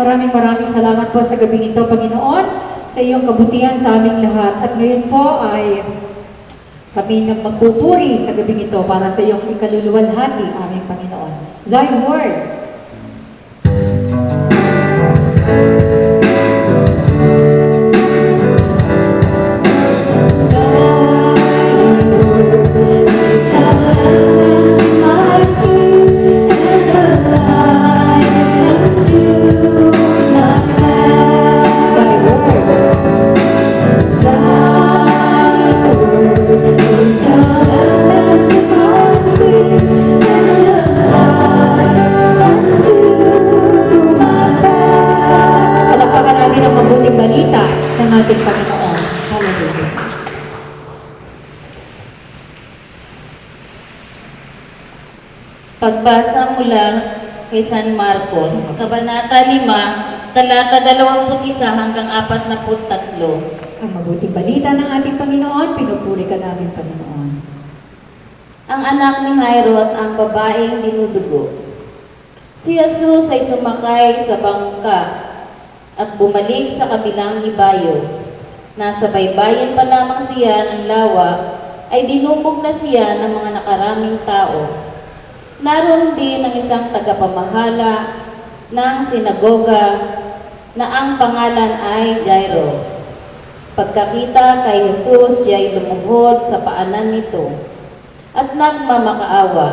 Maraming salamat po sa gabing ito, Panginoon, sa iyong kabutihan sa aming lahat. At ngayon po ay kami magpupuri sa gabing ito para sa iyong ikaluluwalhati, aming Panginoon. Thy word. Ating Panginoon. Hallelujah. Pagbasa mula kay San Marcos, Kabanata 5, talata 21 hanggang 43. Ang mabuting balita ng ating Panginoon, pinupuri ka namin, Panginoon. Ang anak ni Jairo at ang babaeng dinudugo. Si Jesus ay sumakay sa bangka at bumalik sa kabilang ibayo. Nasa baybayin pa lamang siya ng lawa, ay dinubog na siya ng mga nakaraming tao. Naroon din ang isang tagapamahala ng sinagoga na ang pangalan ay Jairo. Pagkakita kay Jesus, siya ay lumuhod sa paanan nito at nagmamakaawa.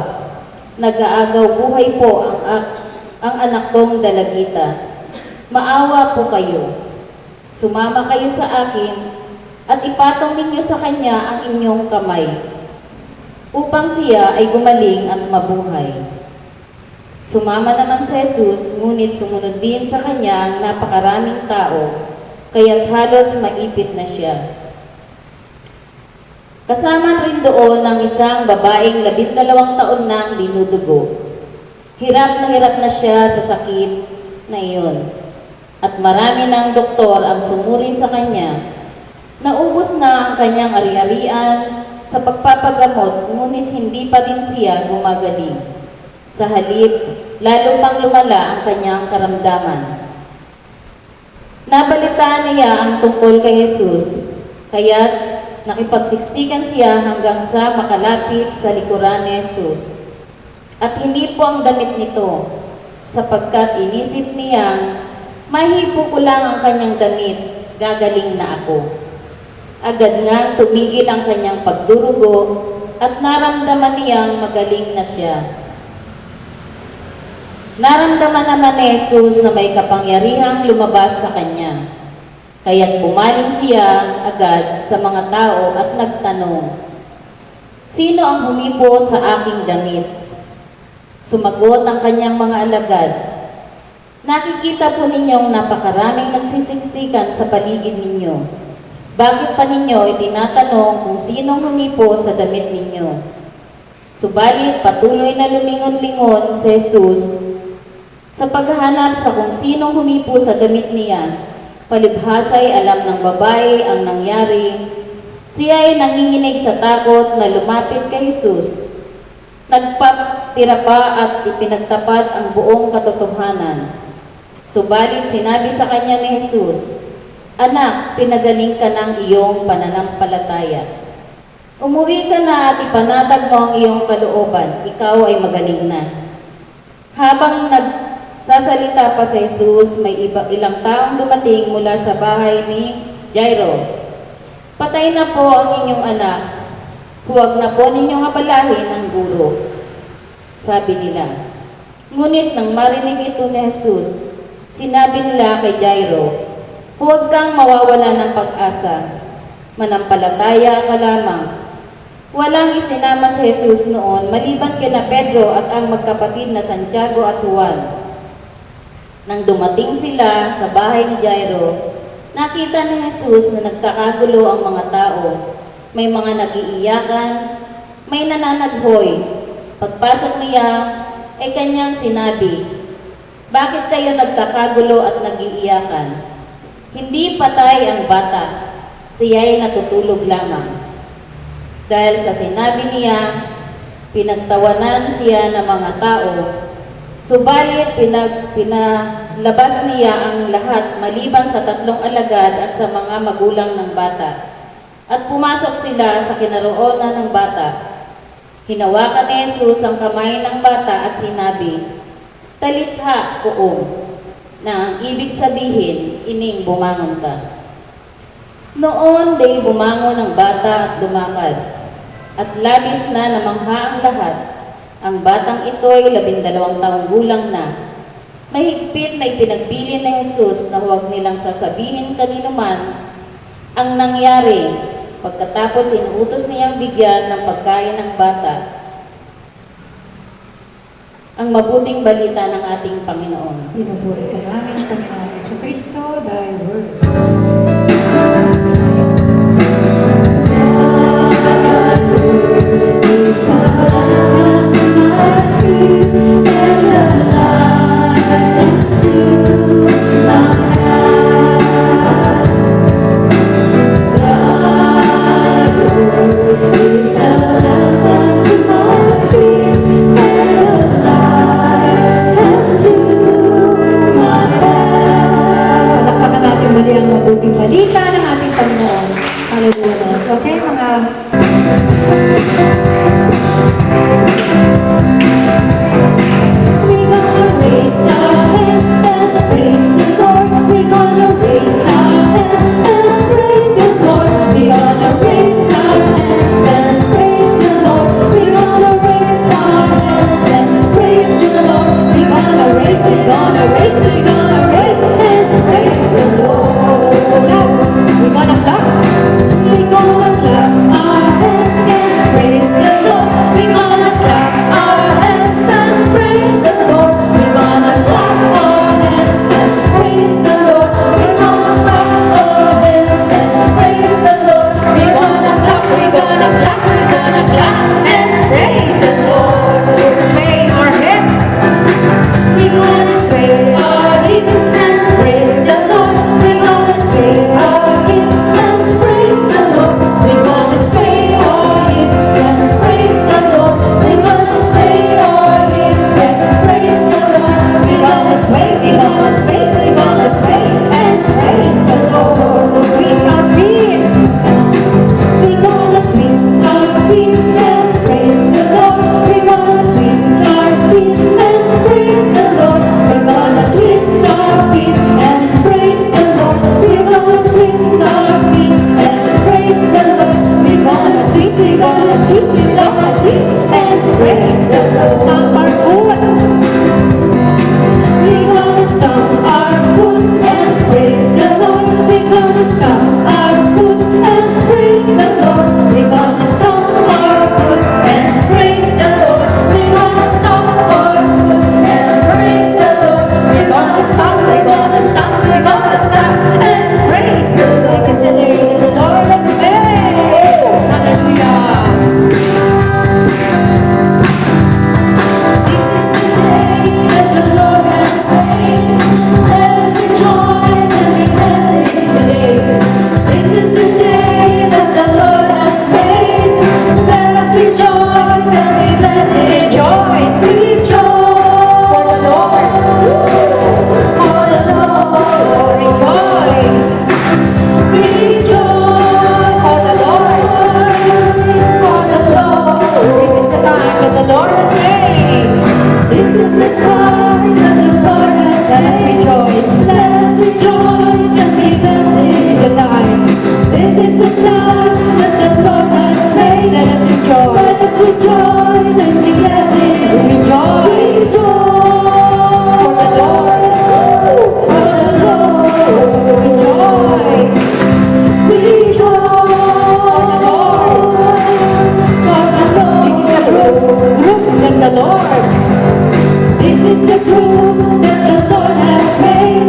Nag-aagaw buhay po ang anak kong dalagita. Maawa po kayo. Sumama kayo sa akin at ipatong ninyo sa kanya ang inyong kamay upang siya ay gumaling at mabuhay. Sumama naman si Jesus, ngunit sumunod din sa kanya ang napakaraming tao, kaya't halos maipit na siya. Kasama rin doon ang isang babaeng 12 taon nang dinudugo. Hirap na siya sa sakit na iyon. At marami ng doktor ang sumuri sa kanya. Naubos na ang kanyang ari-arian sa pagpapagamot, ngunit hindi pa din siya gumagaling. Sa halip, lalo pang lumala ang kanyang karamdaman. Nabalitaan niya ang tungkol kay Jesus, kaya't nakipagsiksikan siya hanggang sa makalapit sa likuran ni Jesus. At hindi po ang damit nito, sapagkat inisip niya, mahipo ko lang ang kanyang damit, gagaling na ako. Agad nga tumigil ang kanyang pagdurugo at naramdaman niyang magaling na siya. Naramdaman naman ni Jesus na may kapangyarihang lumabas sa kanya. Kaya't bumaling siya agad sa mga tao at nagtanong, "Sino ang humipo sa aking damit?" Sumagot ang kanyang mga alagad, "Nakikita po ninyong napakaraming nagsisiksikan sa paligid ninyo. Bakit pa ninyo itinatanong kung sinong humipo sa damit ninyo?" Subalit patuloy na lumingon-lingon si Jesus sa paghahanap sa kung sinong humipo sa damit niya. Palibhasa'y alam ng babae ang nangyari. Siya ay nanginginig sa takot na lumapit kay Jesus. Nagpatira pa at ipinagtapat ang buong katotohanan. Subalit sinabi sa kanya ni Jesus, "Anak, pinagaling ka ng iyong pananampalataya. Umuwi ka na at ipanatag mo ang iyong kalooban, ikaw ay magaling na." Habang nagsasalita pa si Jesus, may ilang taong dumating mula sa bahay ni Jairo. "Patay na po ang inyong anak. Huwag na po ninyong abalahin ang guro," sabi nila. Ngunit nang marinig ito ni Jesus, sinabi nila kay Jairo, "Huwag kang mawawala ng pag-asa. Manampalataya ka lamang." Walang isinama si Jesus noon maliban kina Pedro at ang magkapatid na Santiago at Juan. Nang dumating sila sa bahay ni Jairo, nakita ni Jesus na nagkakagulo ang mga tao. May mga nag-iiyakan, may nananaghoy. Pagpasok niya, ay kanyang sinabi, "Bakit kayo nagkakagulo at nag-iiyakan? Hindi patay ang bata, siya'y natutulog lamang." Dahil sa sinabi niya, pinagtawanan siya ng mga tao. Subalit pinalabas niya ang lahat maliban sa 3 alagad at sa mga magulang ng bata. At pumasok sila sa kinaroonan ng bata. Hinawakan ni Jesus ang kamay ng bata at sinabi, "Talitha koum," na ang ibig sabihin, "Ining, bumangon ka." Noon day bumangon ang bata at lumakad, at labis na namangha ang lahat. Ang batang ito'y 12 taong gulang na. Mahigpit na ipinagpili ni Jesus na huwag nilang sasabihin kanino man ang nangyari. Pagkatapos inuutos niyang bigyan ng pagkain ng bata. Ang mabuting balita ng ating Panginoon. Pinupuri ka namin, Panginoon Jesucristo, thy word. Palakpakan natin muli ang mabuting balita ng ating Panginoon. Hallelujah. Okay, mga We're gonna raise our hands and praise the Lord. We're gonna raise our hands and praise the Lord. We're gonna raise our hands and praise the Lord. We're gonna raise our hands and praise the Lord. We're gonna raise, we're gonna raise, we're gonna raise and praise the Lord. we're gonna clap. We're gonna clap our hands and praise the Lord. We're gonna clap our hands and praise the Lord. We're gonna clap our hands and praise the Lord. We're gonna clap our hands and praise the Lord. We're gonna clap, we're gonna clap, we're gonna clap and praise the Lord. Sway our hips. We're gonna sway our hips and praise the Lord. We're gonna sway our hips and praise the Lord. We're gonna sway our hips and praise the Lord. We're gonna sway our hips and praise the Lord. We're gonna sway, we're gonna sway, we're gonna sway and praise the Lord. Twist our feet. We're gonna twist our feet and praise the Lord. We're gonna twist our feet and praise the Lord. We're gonna twist our feet and praise the Lord. We're gonna twist our feet and praise the Lord. We're gonna twist, we're gonna twist, we're gonna twist and praise the Lord. Stomp our foot. We're gonna stomp our foot and praise the Lord. We're gonna stomp our foot and praise the Lord. We're gonna stomp our foot and praise the Lord. We're gonna stomp our foot and praise the Lord. We're gonna stomp, we're gonna stomp, we're gonna stomp and praise the Lord. This is the day that the Lord has made. Hallelujah. This is the day that the Lord has made. Let us rejoice and be glad. This is the day. This is the day that the Lord has made. Let us rejoice and be glad. Rejoice, rejoice for the Lord. For the Lord, rejoice. Rejoice for the Lord. For the Lord. This is the time that the Lord has made. This is the time that the Lord has made. Let us rejoice. Let us rejoice and be glad. This is the time. This is the time that the Lord has made. Let us rejoice. Let us rejoice and be glad in it. Rejoice. For the Lord. For the Lord. Rejoice. Rejoice. For the Lord. For the Lord. This is the group that the Lord. This is the group that the Lord has made.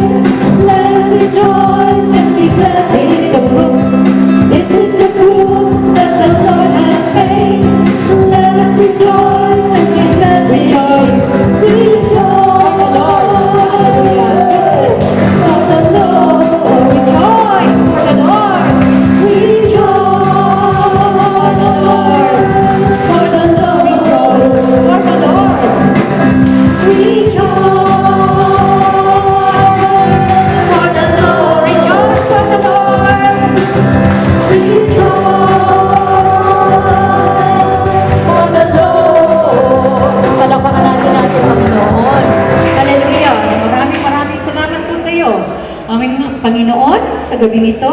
Let us rejoice and be glad. This is the group. This is the group that the Lord has made. Let us rejoice and be glad. Rejoice. Rejoice. For the Lord. Hallelujah. For the Lord. Rejoice for the Lord. Rejoice. For the Lord. For the Lord. For the Lord. Rejoice. sa gabing ito.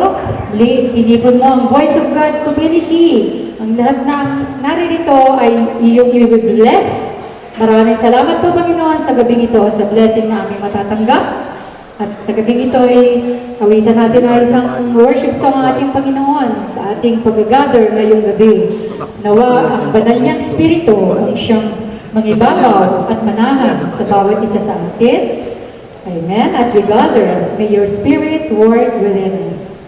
Tinipon mo ang Voice of God community. Ang lahat na naririto ay iyong i-bless. Maraming salamat po, Panginoon, sa gabing ito, sa blessing na aming matatanggap. At sa gabing ito ay awitan natin ay isang worship song ang ating Panginoon sa ating pag-gather ngayong gabi. Nawa ang banal niyang Espiritu ang siyang mangibabaw at manahan sa bawat isa sa atin. Amen. As we gather, may your Spirit work within us.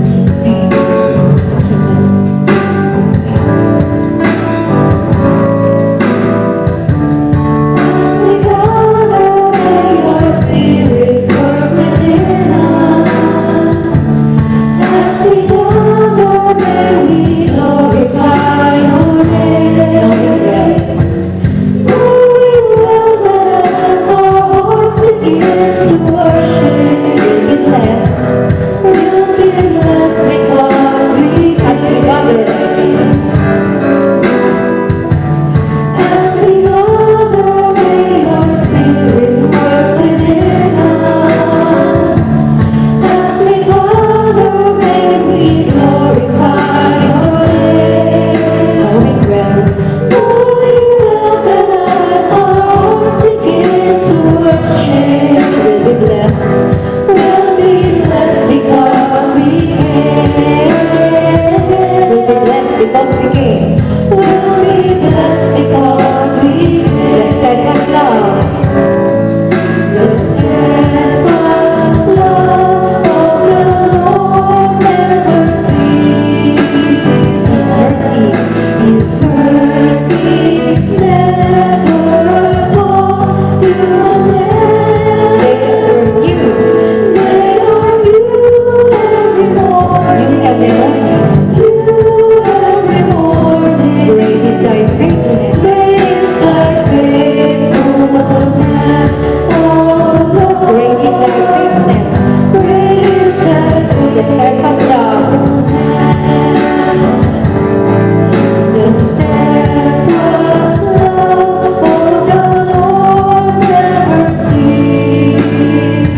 Jesus' name. Jesus. As we gather, may your Spirit work within us. As we gather, may we glorify your name. Oh, we will let our hearts begin to worship. We'll be blessed. We'll be blessed because we As we gather, As we gather, may your Spirit work within us. As we gather, may we glorify your name. knowing well, Knowing well that as our hearts begin to worship, we'll be blessed. we'll be blessed because we can. We'll be blessed because we came. We'll be blessed because we The can. steadfast love, The steadfast love of the Lord never ceases. His mercies, His mercies never come to an end. they are new. They are new every morning. New every morning. New every morning. Great is thy faithfulness. Great is thy faithfulness, O Lord. Great is thy faithfulness. Great is thy The steadfast love, The steadfast love of the Lord never ceases.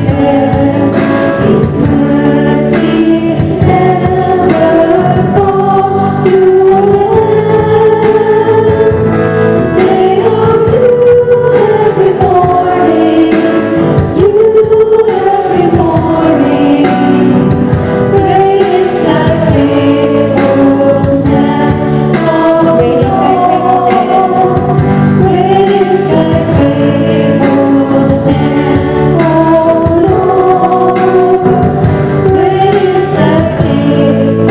His mercies never come to an end. They are new every morning, new every morning. Great is thy faithfulness, O great is thy faithfulness. Lord. Great is thy faithfulness, O Lord. Great is thy faithfulness.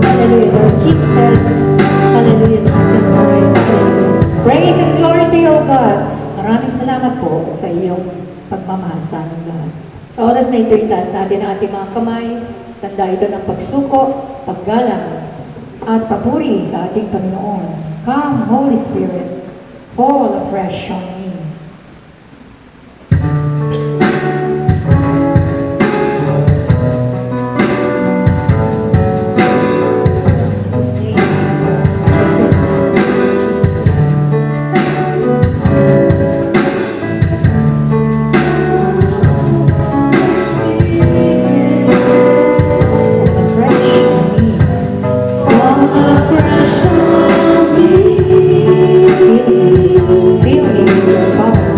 Hallelujah, Lord Jesus. Hallelujah, Jesus Christ. Hallelujah. Praise and glory to you, O God. Maraming salamat po sa iyong pagmamahal sa aming lahat. Sa oras na ito, itaas natin ang ating mga kamay. Tanda ito ng pagsuko, paggalang, at papuri sa ating Panginoon. Come, Holy Spirit, fall afresh on me. Jesus' name. Jesus. Fall afresh on me. Feel me with your power.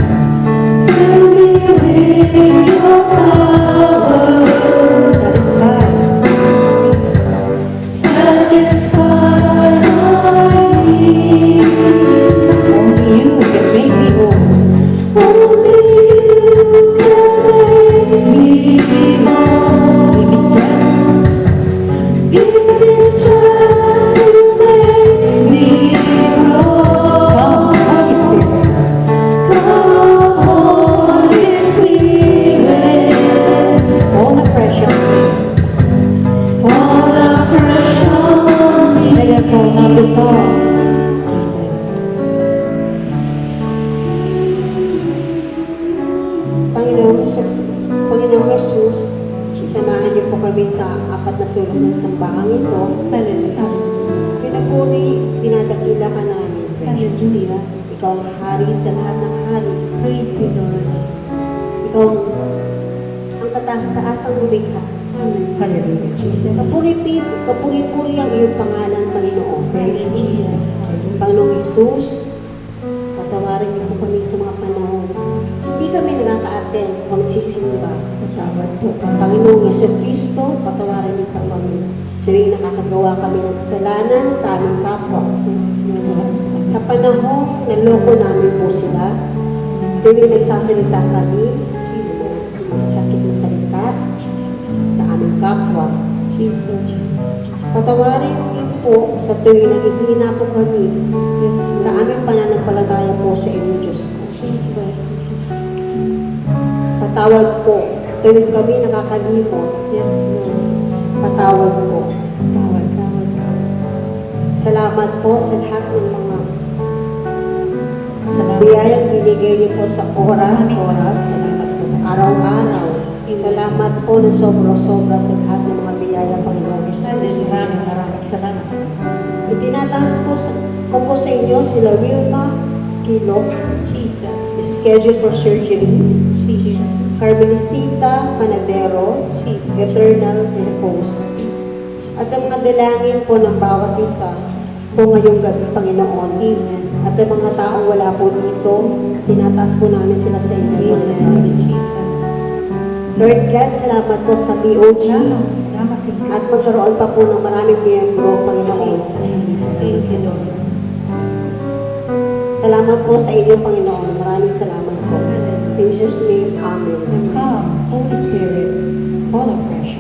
Fill me with your power. Satisfy my need. Only you can make me whole. Only you can make me whole. Give me strength. Give me strength to make me grow. Come, Holy Spirit. Come, Holy Spirit. Fall afresh on me. Fall afresh on me. Let us all now the song. Jesus. Panginoong Jesus, samahan niyo po kami sa apat na sulok ng sambahang ito. Hallelujah. papuri, pinadakila ka namin. Hallelujah. Ikaw ang hari sa lahat ng hari. Praise you, Lord. Ikaw ang kataas-taasang lumikha. Amen. Hallelujah, Jesus. Kapuri-puri ang iyong pangalan, Panginoon. Praise you, Jesus. Panginoong Yesus, patawarin niyo po kami sa mga panahon. Hindi kami nakaka-attend o nagsisimba. Tawad po. Panginoong Yesu Kristo, patawarin niyo po kami. Tuwing nakakagawa kami ng kasalanan sa aming kapwa. Sa panahon, naloko namin po sila. Tuwing nagsasalita kami, masasakit na salita sa aming kapwa. Patawarin niyo po sa tuwing nagihina po kami sa aming pananampalataya po sa inyo, Diyos ko. Patawad po tuwing kami nakakalimot. Yes, Lord. Patawad po. Tawad. Salamat po sa lahat ng mga Salamat. biyayang binigay niyo po sa oras-oras, Salamat po. araw-araw. Salamat po na sobra-sobra sa lahat ng mga biyaya, Panginoon Kristo. Maraming salamat sa inyo. Itinataas ko po sa inyo sila Wilma Kilo, Jesus. scheduled for surgery. Jesus. Carmelicita Panadero, eternal repose. At ang mga dalangin po ng bawat isa po ngayong gabi, Panginoon. Amen. At ang mga taong wala po dito, tinataas po namin sila sa inyo. Jesus. Lord God, salamat po sa BOG Salamat din. at magkaroon pa po ng maraming miyembro, Panginoon. Thank you, Lord. Salamat po sa inyo, Panginoon. Maraming salamat po. In Jesus' name, Amen. Come, Holy Spirit, fall afresh.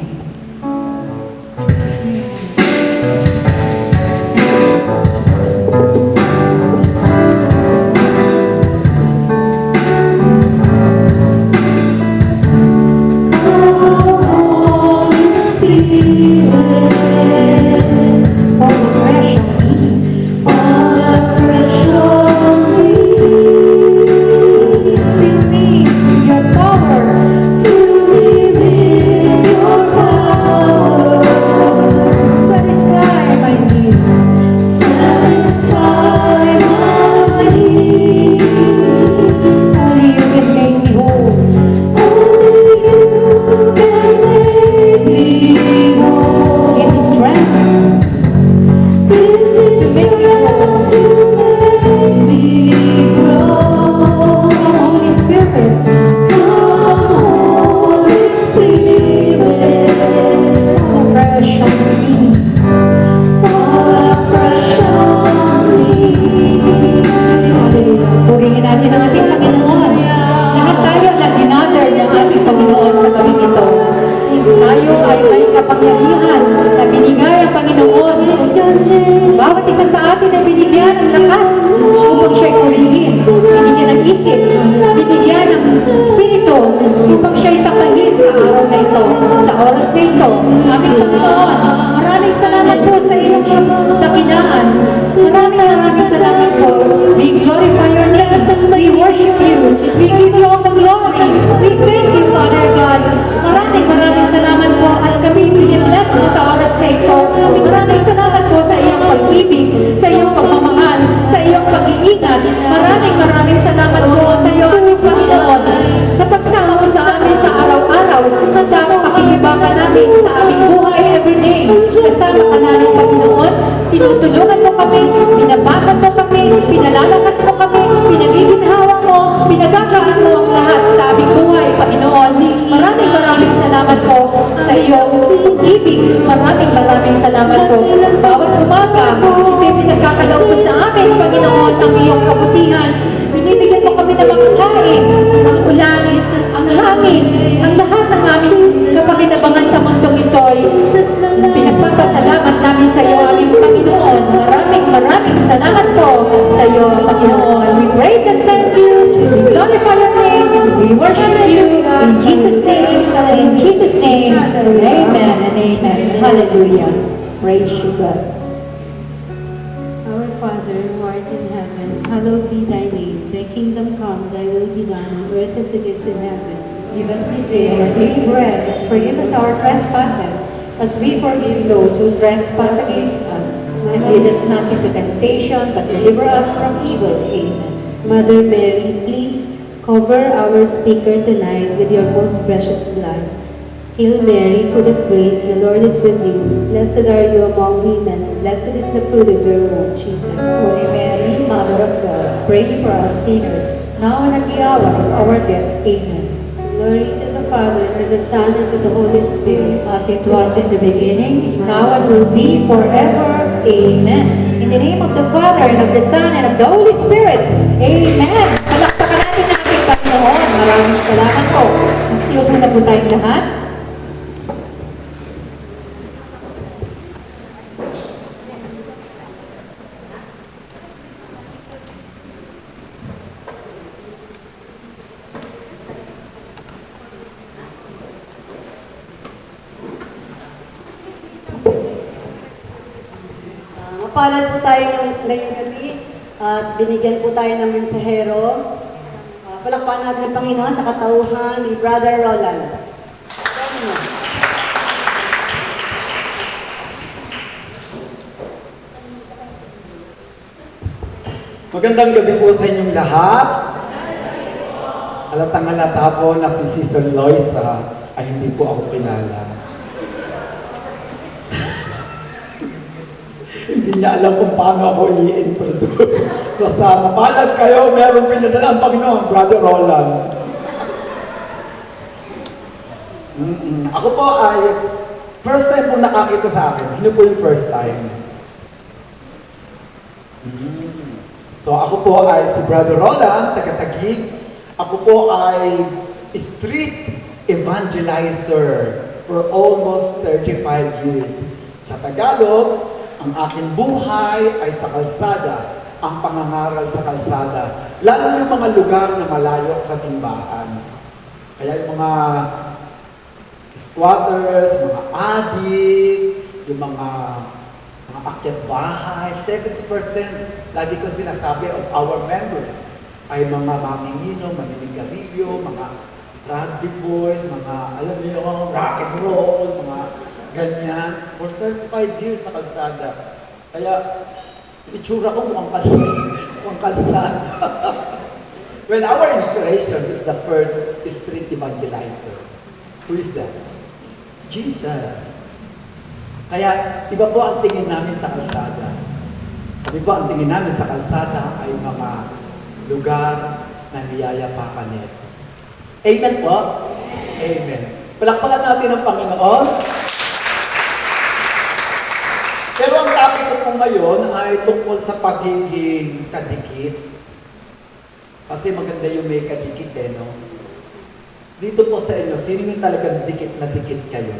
Fall afresh on me. Fill me with your power. Satisfy my needs. Only you can make me whole. Give me strength to make me whole. Holy Spirit, fall fresh on me. Hallelujah. Purihin natin ang ating Panginoon. Lahat tayo nag-gather ng ating Panginoon sa gabing ito. Tayo ay may kapangyarihan na binigay ang Panginoon. Bawat isa sa atin ay binigyan ng lakas upang siya'y purihin. Binigyan ng isip, binigyan ng spirito upang siya'y saklahin sa araw na ito, sa oras na ito. Aming Panginoon, maraming salamat po sa iyong dakilaan. Maraming salamat po. We glorify your name. We worship you. We give you all the glory. We thank you, Father God. Maraming salamat po at kami bless mo sa oras na ito. Maraming salamat po sa iyong pag-ibig, sa iyong pagmamahal, sa iyong pag-iingat. Maraming salamat po sa iyong Panginoon sa pagsama mo sa amin sa araw-araw, sa pakikibakan namin sa aming buhay everyday. Kasama ka namin, Panginoon. Tinutulungan mo kami, binabakan mo kami, pinalalakas mo kami, pinagiginhawa mo, pinagagaan mo ang lahat sa aming buhay, Panginoon. Maraming salamat po sa iyong ibig. Maraming salamat po. Bawat umaga, ipinagkakalaw mo sa amin, Panginoon, ang iyong kabutihan. Binibigyan mo kami ng makakain, ang ulan, ang hangin, ang lahat ng aming kapakinabangan sa mundong ito'y pinagpapasalamat namin sa iyo, aming Panginoon. Maraming salamat po sa iyo, Panginoon. We praise and thank you. We glorify your name. We worship you. In Jesus' name. In Jesus' name. Amen and amen. Hallelujah. Praise you, God. Our Father, who art in heaven, hallowed be thy name. Thy kingdom come, thy will be done on earth as it is in heaven. Give us this day our daily bread, and forgive us our trespasses, as we forgive those who trespass against us. And lead us not into temptation, but deliver us from evil. Amen. Mother Mary, please cover our speaker tonight with your most precious blood. Hail Mary, full of grace, the Lord is with you. Blessed are you among women, and blessed is the fruit of your womb, Jesus. Holy Mary, Mother of God, pray for us sinners, now and at the hour of our death. Amen. Glory to the Father, and to the Son, and to the Holy Spirit. As it was in the beginning, is now, and will be forever. Amen. In the name of the Father, and of the Son, and of the Holy Spirit. Amen. Palakpakan natin ang ating Panginoon. Maraming salamat po. Magsiupo na po tayong lahat. Mapalad po tayo ngayong gabi at binigyan po tayo ng mensahero. Palakpakan natin ang Panginoon sa katauhan ni Brother Roland. Magandang gabi po sa inyong lahat. Halatang halata po na si Sister Loisa ay hindi po ako kilala. Hindi niya alam kung paano ako i-introduce. Basta mapalad kayo, meron pinadala ang Panginoon, Brother Roland. Ako po ay first time po nakakita sa akin. Sino po yung first time? So ako po ay si Brother Roland, taga-Taguig. Ako po ay street evangelizer for almost 35 years. Sa Tagalog, ang aking buhay ay sa kalsada, ang pangangaral sa kalsada. Lalo yung mga lugar na malayo sa simbahan. Kaya yung mga squatters, mga adik, yung mga akyat bahay, 70%, lagi ko sinasabi of our members, ay mga mamingino, maninigarilyo, mga rugby boys, mga, alam niyo, rock and roll, mga ganyan, for 35 years sa kalsada. Kaya, itsura ko mukhang kalsada. Well, our inspiration is the first street evangelizer. Who is that? Jesus. Kaya, iba po ang tingin namin sa kalsada. Iba po ang tingin namin sa kalsada ay mga lugar na niyayapakan ni Jesus. Amen po? Amen. Palakpakan natin ang Panginoon. Pero ang topic ko po ngayon ay tungkol sa pagiging kadikit. Kasi maganda yung may kadikit no? Dito po sa inyo, sino yung talagang dikit na dikit kayo?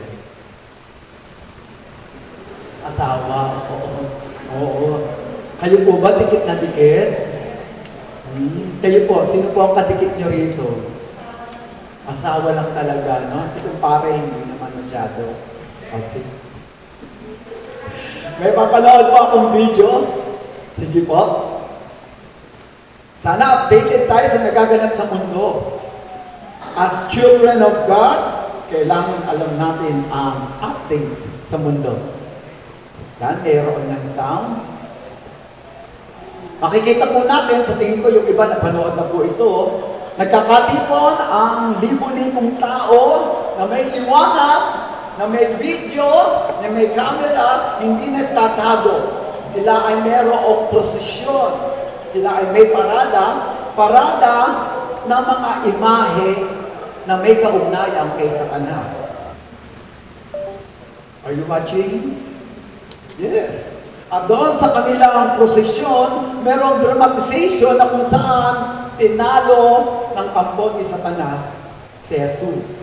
Asawa, oo. Kayo po ba dikit na dikit? Kayo po, sino po ang kadikit nyo rito? Asawa lang talaga, no? Kasi kung pare, hindi naman masyado. Kasi, may papanood po akong video. Sige po. Sana updated tayo sa nagaganap sa mundo. As children of God, kailangan alam natin ang updates sa mundo. Yan, mayroon ng sound. Makikita po natin, sa tingin ko yung iba napanood na po ito, nagkakatipon ang libo-libong tao na may liwanag, na may video, na may camera, hindi nagtatago. Sila ay mayroong prosesyon. Sila ay may parada na mga imahe na may kaugnayan kay Satanas. Are you watching? Yes. At doon sa kanilang prosesyon, merong dramatization na kung saan tinalo ng kampo ni Satanas si Jesus.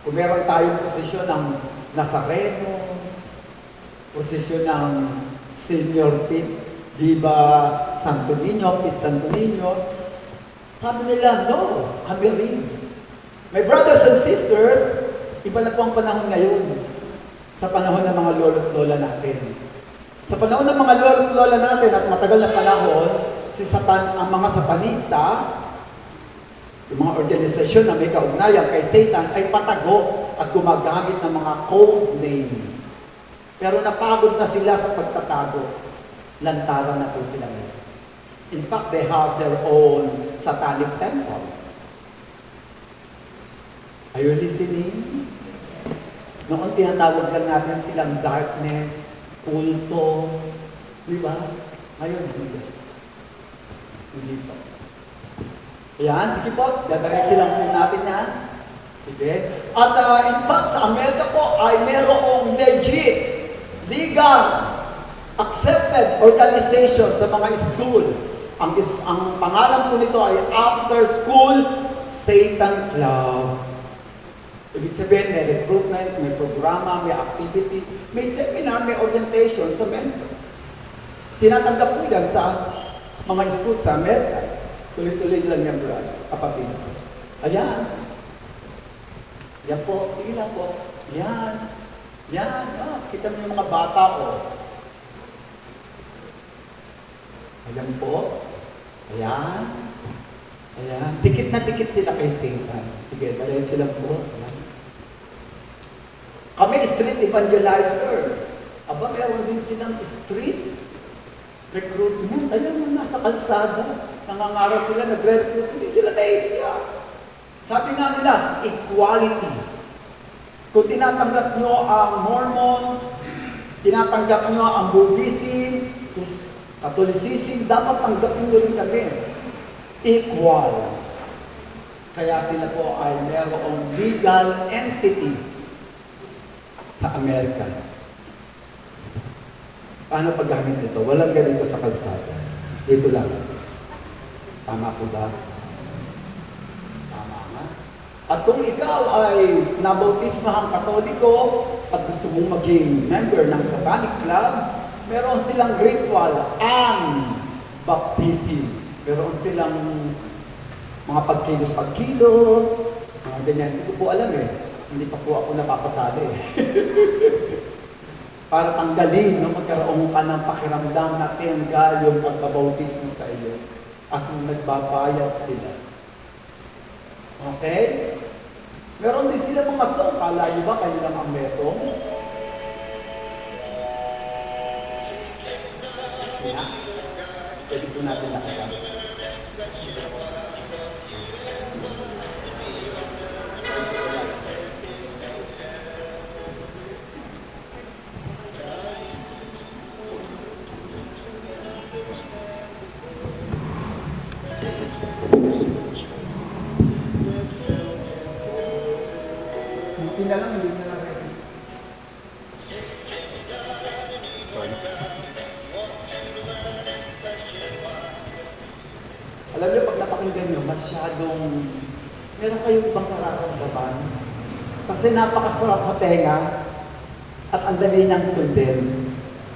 Kung meron tayong prosesyon ng Nazareno, prosesyon ng Senior Pete, di ba Santo Niño, Pete Santo Niño, sabi nila, no, kami rin. My brothers and sisters, iba na po ang panahon ngayon. Sa panahon ng mga lolo't lola natin. Sa panahon ng mga lolo't lola natin at matagal na panahon, ang mga satanista, yung mga organisasyon na may kaugnayan kay Satan ay patago at gumagamit ng mga code name. Pero napagod na sila sa pagtatago. Lantaran na po sila ngayon. In fact, they have their own satanic temple. Are you listening? Noon tinatawag lang natin silang darkness, kulto, di ba? Ngayon, hindi. Hindi po. Ayan, sige po, dadiretso lang po natin yan. Sige. At in fact, sa Amerika po ay merong legit, legal, accepted organization sa mga school. Ang pangalan po nito ay After School Satan Club. Ibig sabihin, may recruitment, may programa, may activity, may seminar, may orientation sa mentor. Tinatanggap po yan sa mga school sa Amerika. Tuloy-tuloy lang yan, brother, kapatid. Ayan. Yan po, sige lang po. Yan. Yan. Ah, kita mo yung mga bata, oh. Ayan po. Ayan. Ayan. Dikit na dikit sila kay Satan. Sige, diretso lang po. Ayan. Kami street evangelizer. Aba, meron din silang street recruitment. Ayan mo, nasa kalsada. Nangangarap sila, nagre-recruit. Hindi sila nahihiya. Sabi nga nila, equality. Kung tinatanggap nyo ang Mormons, tinatanggap nyo ang Buddhism, Catholicism, dapat tanggapin nyo rin kami. Equal. Kaya sila po ay merong legal entity sa Amerika. Paano paggamit nito? Walang ganito sa kalsada. Dito lang. Tama po ba? Tama nga. At kung ikaw ay nabautismahang Katoliko at gusto mong maging member ng Satanic Club, meron silang ritual and baptism. Meron silang mga pagkilos-pagkilos, mga ganyan. Hindi ko po alam eh. Hindi pa po ako napapasali. Para tanggalin, no, magkaroon ka ng pakiramdam na tanggal yung pagbabautismo sa iyo. At kung nagbabayad sila. Okay? Meron din sila mga song. Kala nyo ba kayo lang ang mesong? Yeah. Pwede po natin nakasama. Buti na lang, hindi na lang ready. Alam niyo, pag napakinggan niyo, masyadong meron kayong ibang nararamdaman. Kasi napakasarap sa tenga at ang dali niyang sundin.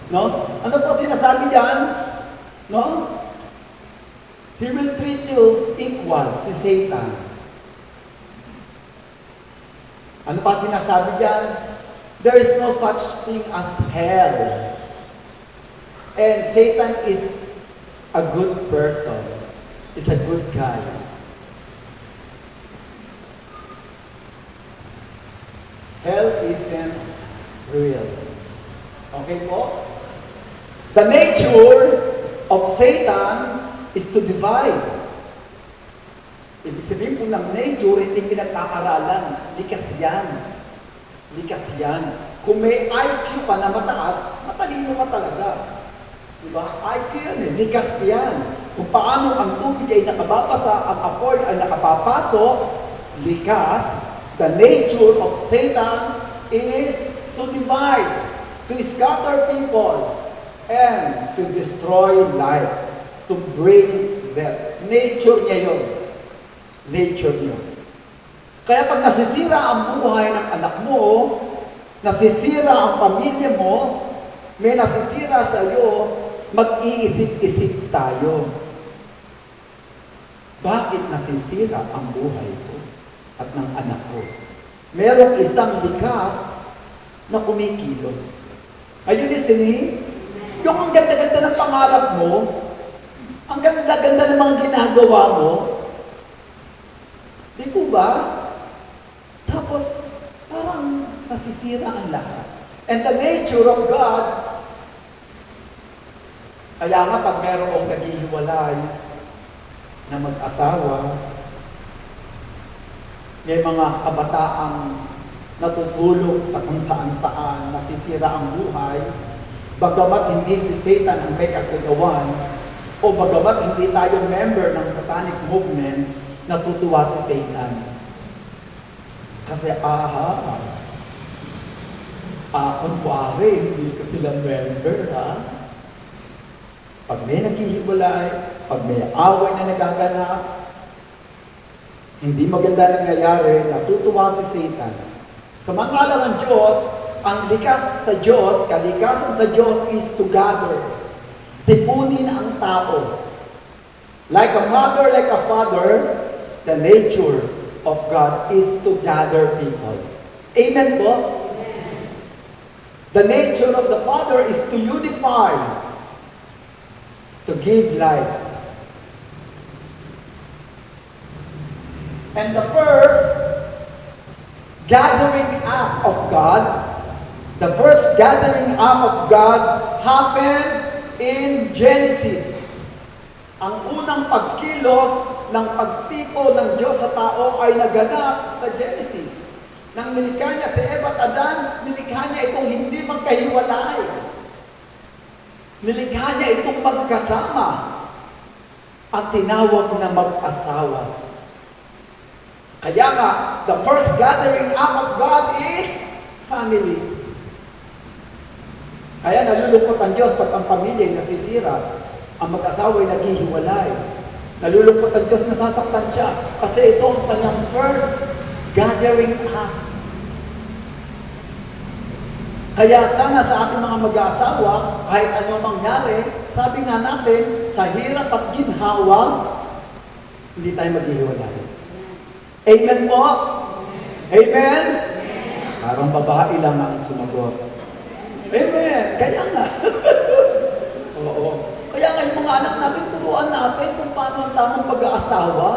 No? Ano po sinasabi diyan? No? He will treat you equal, si Satan. Ano pa sinasabi diyan? There is no such thing as hell. And Satan is a good person. Is a good guy. Hell isn't real. Okay po? The nature of Satan is to divide. Ibig sabihin po ng nature, hindi pinag-aaralan. Likas yan. Likas yan. Kung may IQ ka na mataas, matalino ka talaga. Diba? IQ yan eh. Likas yan. Kung paano ang tubig ay nakababasa, ang apoy ay nakapapasok, likas, the nature of Satan is to divide, to scatter people, and to destroy life, to bring death. Nature niya yun. Nature niya. Kaya pag nasisira ang buhay ng anak mo, nasisira ang pamilya mo, may nasisira sa iyo, mag-iisip-isip tayo. Bakit nasisira ang buhay ko at ng anak ko? Merong isang likas na kumikilos. Are you listening? Yung ang ganda-ganda ng pangarap mo, ang ganda-ganda ng mga ginagawa mo, di po ba? Tapos, parang nasisira ang lahat. And the nature of God, kaya nga pag merong naghihiwalay na mag-asawa, may mga kabataang natutulog sa kung saan-saan, nasisira ang buhay, bagamat hindi si Satan ang may kagagawan, o bagamat hindi tayo member ng satanic movement, natutuwa si Satan. Kasi, kunwari, hindi ko sila member, ha? Pag may naghihiwalay, pag may away na nagaganap, hindi maganda nangyayari, natutuwa si Satan. Samantalang ang Diyos, ang likas sa Diyos, kalikasan sa Diyos is to gather. Tipunin ang tao. Like a mother, like a father, the nature of God is to gather people. Amen po? The nature of the Father is to unify, to give life. And the first gathering up of God, the first gathering up of God happened in Genesis. Ang unang pagkilos ng pagtipo ng Diyos sa tao ay naganap sa Genesis. Nang nilikha niya si Eva at Adan, nilikha niya itong hindi magkahiwalay. Nilikha niya itong magkasama at tinawag na mag-asawa. Kaya nga, the first gathering up of God is family. Kaya nalulungkot ang Diyos pag ang pamilya ay nasisira, ang mag-asawa ay naghihiwalay. Nalulungkot ang Diyos, nasasaktan siya. Kasi ito ang kanyang first gathering up. Kaya sana sa ating mga mag-aasawa, kahit ano mangyari, sabi nga natin, sa hirap at ginhawa, hindi tayo maghihiwalay. Amen po? Amen? Parang babae lang ang sumagot. Amen. Kaya nga. Oo. Kaya nga yung mga anak natin, turuan natin kung paano ang tamang pag-aasawa.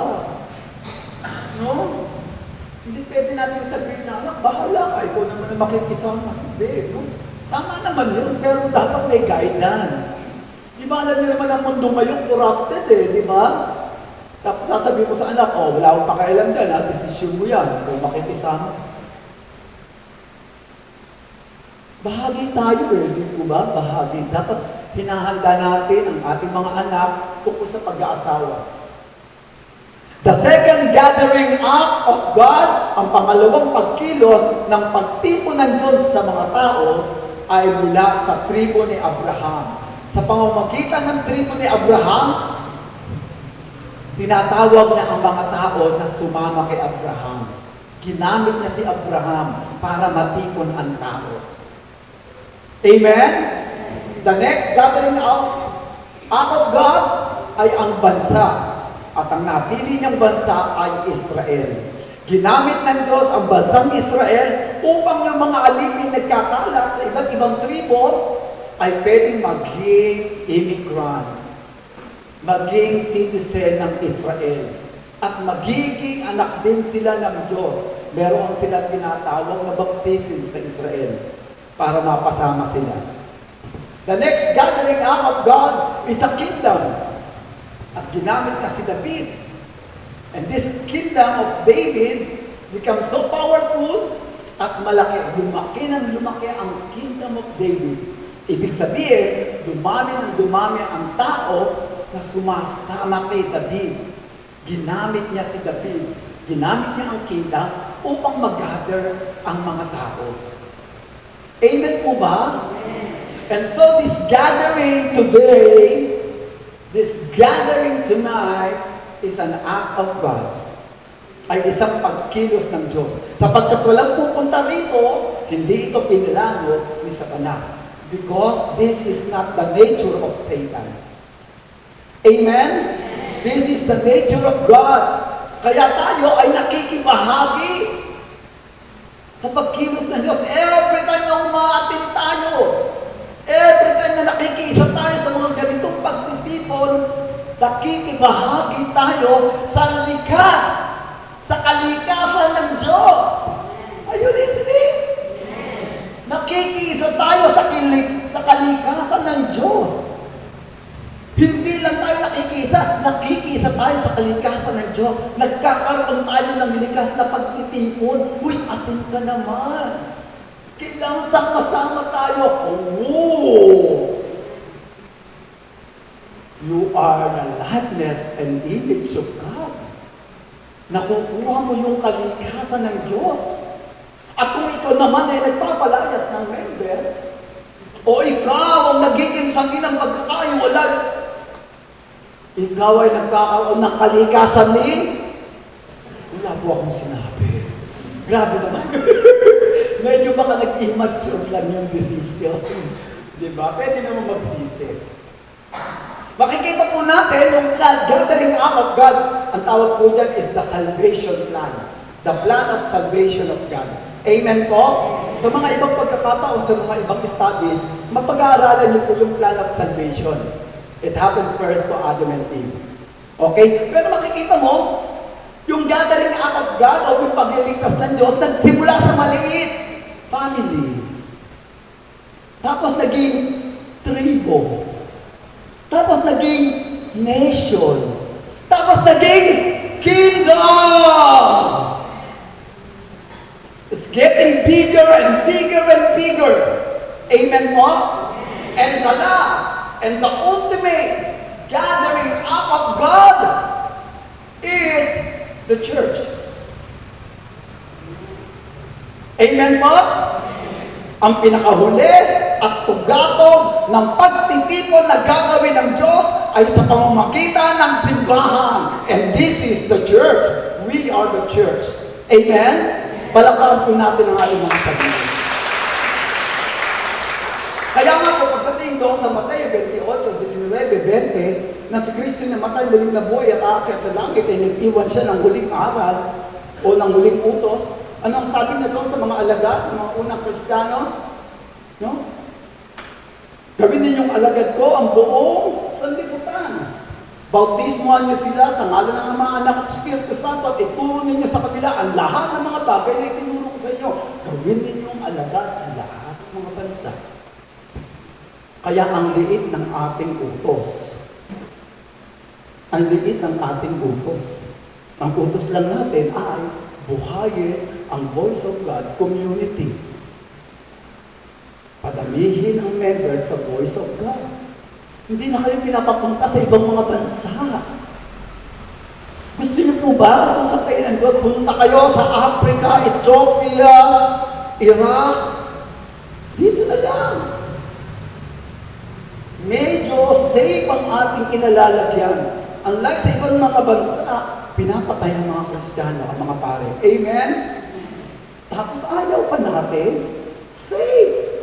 No? Hindi pwede natin sabihin na, anak, bahala ka, ikaw naman na makikisama. Hindi, no? Tama naman yun, pero dapat may guidance. Di ba alam niyo naman ang mundo ngayon corrupted di ba? Tapos sasabihin ko sa anak, wala akong pakialam dyan, ha? Desisyon mo yan, kung makikisama. Bahagi tayo di po ba? Bahagi. Dapat hinahanda natin ang ating mga anak tungkol sa pag-aasawa. The second gathering up of God, ang pangalawang pagkilos ng pagtipo ng Diyos sa mga tao ay mula sa tribo ni Abraham. Sa pamamagitan ng tribo ni Abraham, tinatawag niya ang mga tao na sumama kay Abraham. Ginamit niya si Abraham para matipon ang tao. Amen? The next gathering up of God ay ang bansa. At ang napili niyang bansa ay Israel. Ginamit ng Diyos ang bansang Israel upang yung mga alipin nagkakalat sa iba't ibang tribo ay pwedeng maging immigrant, maging citizen ng Israel, at magiging anak din sila ng Diyos. Meron sila tinatawag na baptism sa Israel para mapasama sila. The next gathering up of God is a kingdom. At ginamit niya si David. And this kingdom of David becomes so powerful at malaki. Lumaki ng lumaki ang kingdom of David. Ibig sabihin, dumami ang tao na sumasama kay David. Ginamit niya si David. Ginamit niya ang kingdom upang mag-gather ang mga tao. Amen po ba? And so this gathering today, this gathering tonight is an act of God. Ay isang pagkilos ng Diyos. Sapagkat walang pupunta rito, hindi ito pinilano ni Satanas. Because this is not the nature of Satan. Amen? This is the nature of God. Kaya tayo ay nakikibahagi sa pagkilos ng Diyos. Every time na umaatin tayo, every time na nakikiisa tayo sa mga ganitong pagtitipon, nakikibahagi tayo sa likas, sa kalikasan ng Diyos. Are you listening? Yes. Nakikiisa tayo sa kalikasan ng Diyos. Hindi lang tayo nakikiisa tayo sa kalikasan ng Diyos. Nagkakaroon tayo ng likas na pagtitimpon. Uy, atin ka naman. Kailangan sama-sama tayo. Oh! You are the likeness and image of God. Nakukuha mo yung kalikasan ng Diyos. At kung ikaw naman ay nagpapalayas ng member, o ikaw ang nagiging sangi ng pagkakaiwalay, ikaw ay nagkakaroon ng kalikasan ni, wala po akong sinabi. Grabe naman. Medyo baka nag-immature lang yung decision. Diba? Pwede naman magsisi. Makikita po natin yung gathering up of God. Ang tawag po dyan is the salvation plan. The plan of salvation of God. Amen po? Sa mga ibang pagkakataon, sa mga ibang studies, mapag-aaralan niyo po yung plan of salvation. It happened first to Adam and Eve. Okay? Pero makikita mo, yung gathering up of God o yung pagliligtas ng Diyos, nagsimula sa maliit. Family. Tapos naging tribo. Tapos naging nation. Tapos naging kingdom. It's getting bigger and bigger and bigger. Amen po? And the last and the ultimate gathering up of God is the church. Amen po? Ang pinakahuli at tugatog ng pagtitipon na gagawin ng Diyos ay sa pamamagitan ng simbahan. And this is the church. We are the church. Amen? Palakpakan po natin ang ating mga sabihin. Kaya nga po pagdating doon sa Mateo 28, 19, 20, na si Kristo namatay, muling nabuhay at aakyat sa langit, ay nag-iwan siya ng huling aral o ng huling utos. Ano ang sabi niya doon sa mga alagad, mga unang Kristiyano? No? Gawin ninyong alagad ko ang buong sanlibutan. Bautismohan niyo sila sa ngalan ng Ama, Anak at Espiritu Santo at ituro ninyo sa kanila ang lahat ng mga bagay na itinuro ko sa inyo. Gawin ninyong alagad ang lahat ng mga bansa. Kaya ang liit ng ating utos. Ang liit ng ating utos. Ang utos lang natin ay buhayin ang Voice of God community. Padamihin ang members sa Voice of God. Hindi na kayo pinapapunta sa ibang mga bansa. Gusto niyo po ba kung sa kayo ng God, punta kayo sa Africa, Ethiopia, Iraq? Dito na lang. Medyo safe ang ating kinalalagyan. Unlike sa ibang mga bansa, pinapatay ang mga Kristiyano, ang mga pare. Amen? Tapos ayaw pa natin, safe.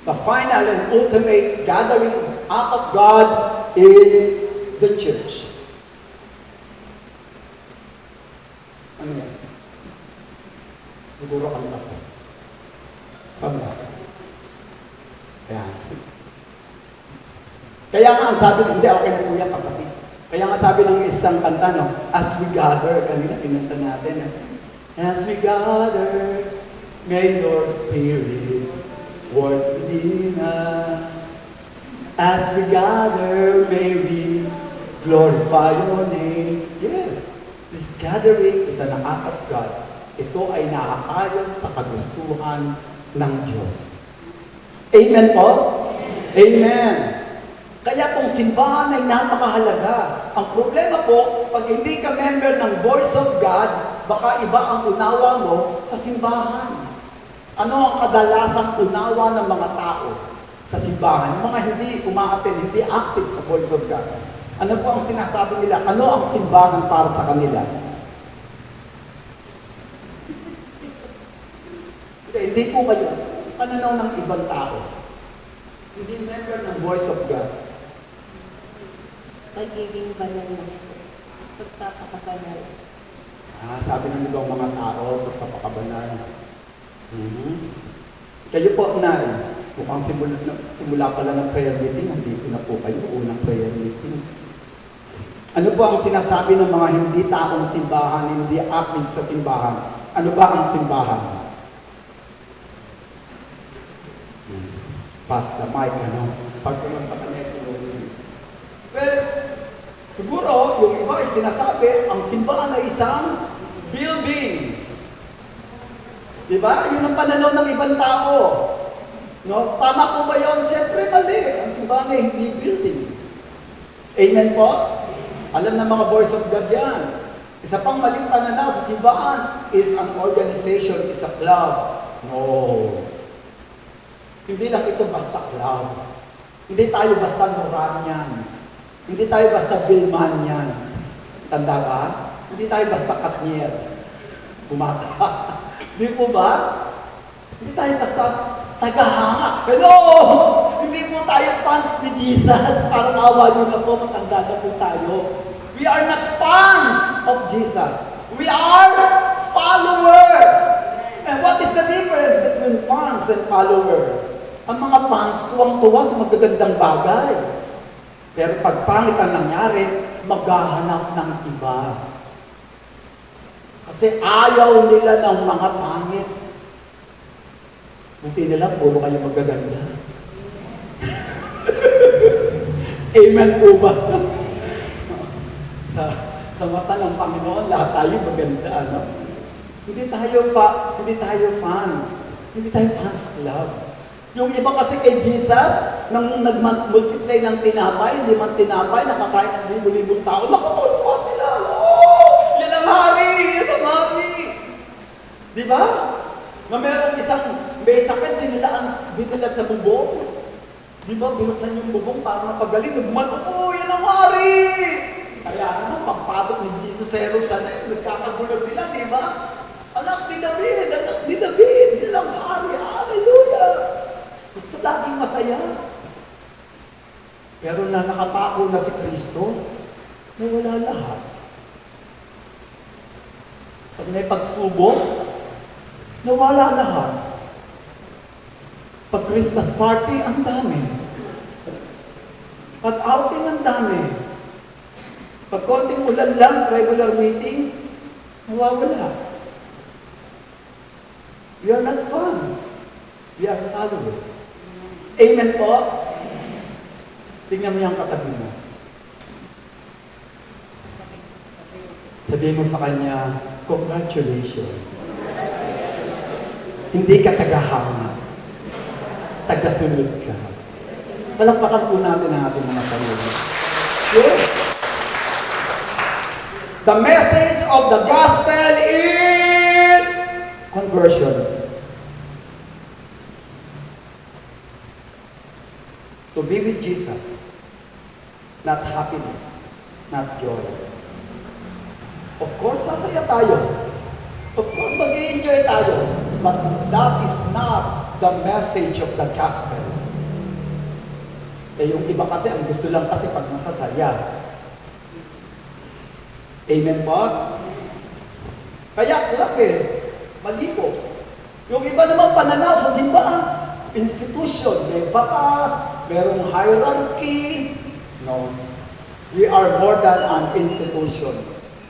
The final and ultimate gathering up of God is the church. Ano yan? Siguro kami ako. Kami ako. Kaya nga ang sabi, hindi, okay na po yan, kapatid. Kaya nga sabi ng isang kanta, no, as we gather, kanina pinunta natin, as we gather, may your spirit work within us. As we gather, may we glorify your name. Yes, this gathering is an act of God. Ito ay naaayon sa kagustuhan ng Diyos. Amen po? Amen. Kaya kung simbahan ay napakahalaga. Ang problema po, pag hindi ka member ng Voice of God, baka iba ang unawa mo sa simbahan. Ano ang kadalasang unawa ng mga tao sa simbahan? Yung mga hindi umaattend, hindi active sa Voice of God. Ano po ang sinasabi nila? Ano ang simbahan para sa kanila? Hindi po kayo. Pananaw ng ibang tao. Hindi member ng Voice of God. Pagiging banal na pagpapakabanal. Sabi ng ibang mga tao, pagpapakabanal. Kayo po, Nay, mukhang simula pala ng prayer meeting, nandito na po kayo, unang prayer meeting. Ano po ang sinasabi ng mga hindi taong simbahan, hindi active sa simbahan? Ano ba ang simbahan? pass the mic, ano? Pag sa kanya, well, siguro, yung iba ay sinasabi, ang simbahan ay isang building. Diba? Yun ang pananaw ng ibang tao. No? Tama po ba yun? Siyempre mali. Ang simbahan ay hindi building. Amen po? Alam ng mga voice of God yan. Isa pang maling pananaw sa simbahan is an organization, is a club. No. Hindi lang ito basta club. Hindi tayo basta Noranians. Hindi tayo basta Bilmanians. Tanda ba? Hindi tayo basta Katniel. Bumata. Di po ba? Hindi tayo basta tagahanga. Hello! Hindi po tayo fans ni Jesus. Parang awa nyo na po, matanda na po tayo. We are not fans of Jesus. We are followers. And what is the difference between fans and followers? Ang mga fans, tuwang-tuwa sa magagandang bagay. Pero pag pangit ang nangyari, maghahanap ng iba. Kasi ayaw nila ng mga pangit. Buti nila, puro kayo magaganda. Amen po ba? sa mata ng Panginoon, lahat tayo maganda, ano? Hindi tayo fans. Hindi tayo fans club. Yung iba kasi kay Jesus, nang nag-multiply ng tinapay, 5 tinapay, nakakain ng libo-libong tao, nakatulpa sila. Oh! Yan ang hari! Yan ang hari! Di ba? Na merong may sakit, dinila sa bubong. Di ba? Binuksan yung bubong para mapagaling. Oh, yan ang hari! Kaya naman, pagpasok ni Jesus sa Jerusalem, nagkakagulo sila, di ba? Anak ni David, yan ang hari. Hallelujah! Gusto laging masaya. Pero na nakapako na si Kristo, nawala lahat. Pag may pagsubok, nawala lahat. Pag Christmas party, ang dami. Pag outing, ang dami. Pag konting ulan lang, regular meeting, nawawala. We are not fans. We are followers. Amen po? Tingnan mo yung katabi mo. Sabihin mo sa kanya, congratulations. Hindi ka tagahanga. Tagasunod ka. Palakpakan po natin ang ating mga sarili. Yes? The message of the gospel is conversion. To be with Jesus, not happiness, not joy. Of course, sasaya tayo. Of course, mag-i-enjoy tayo. But that is not the message of the gospel. Eh, yung iba kasi, ang gusto lang kasi pag masasaya. Amen po? Kaya, club mali po. Yung iba naman pananaw sa simbahan, institution, may batas, merong hierarchy. No. We are more than an institution.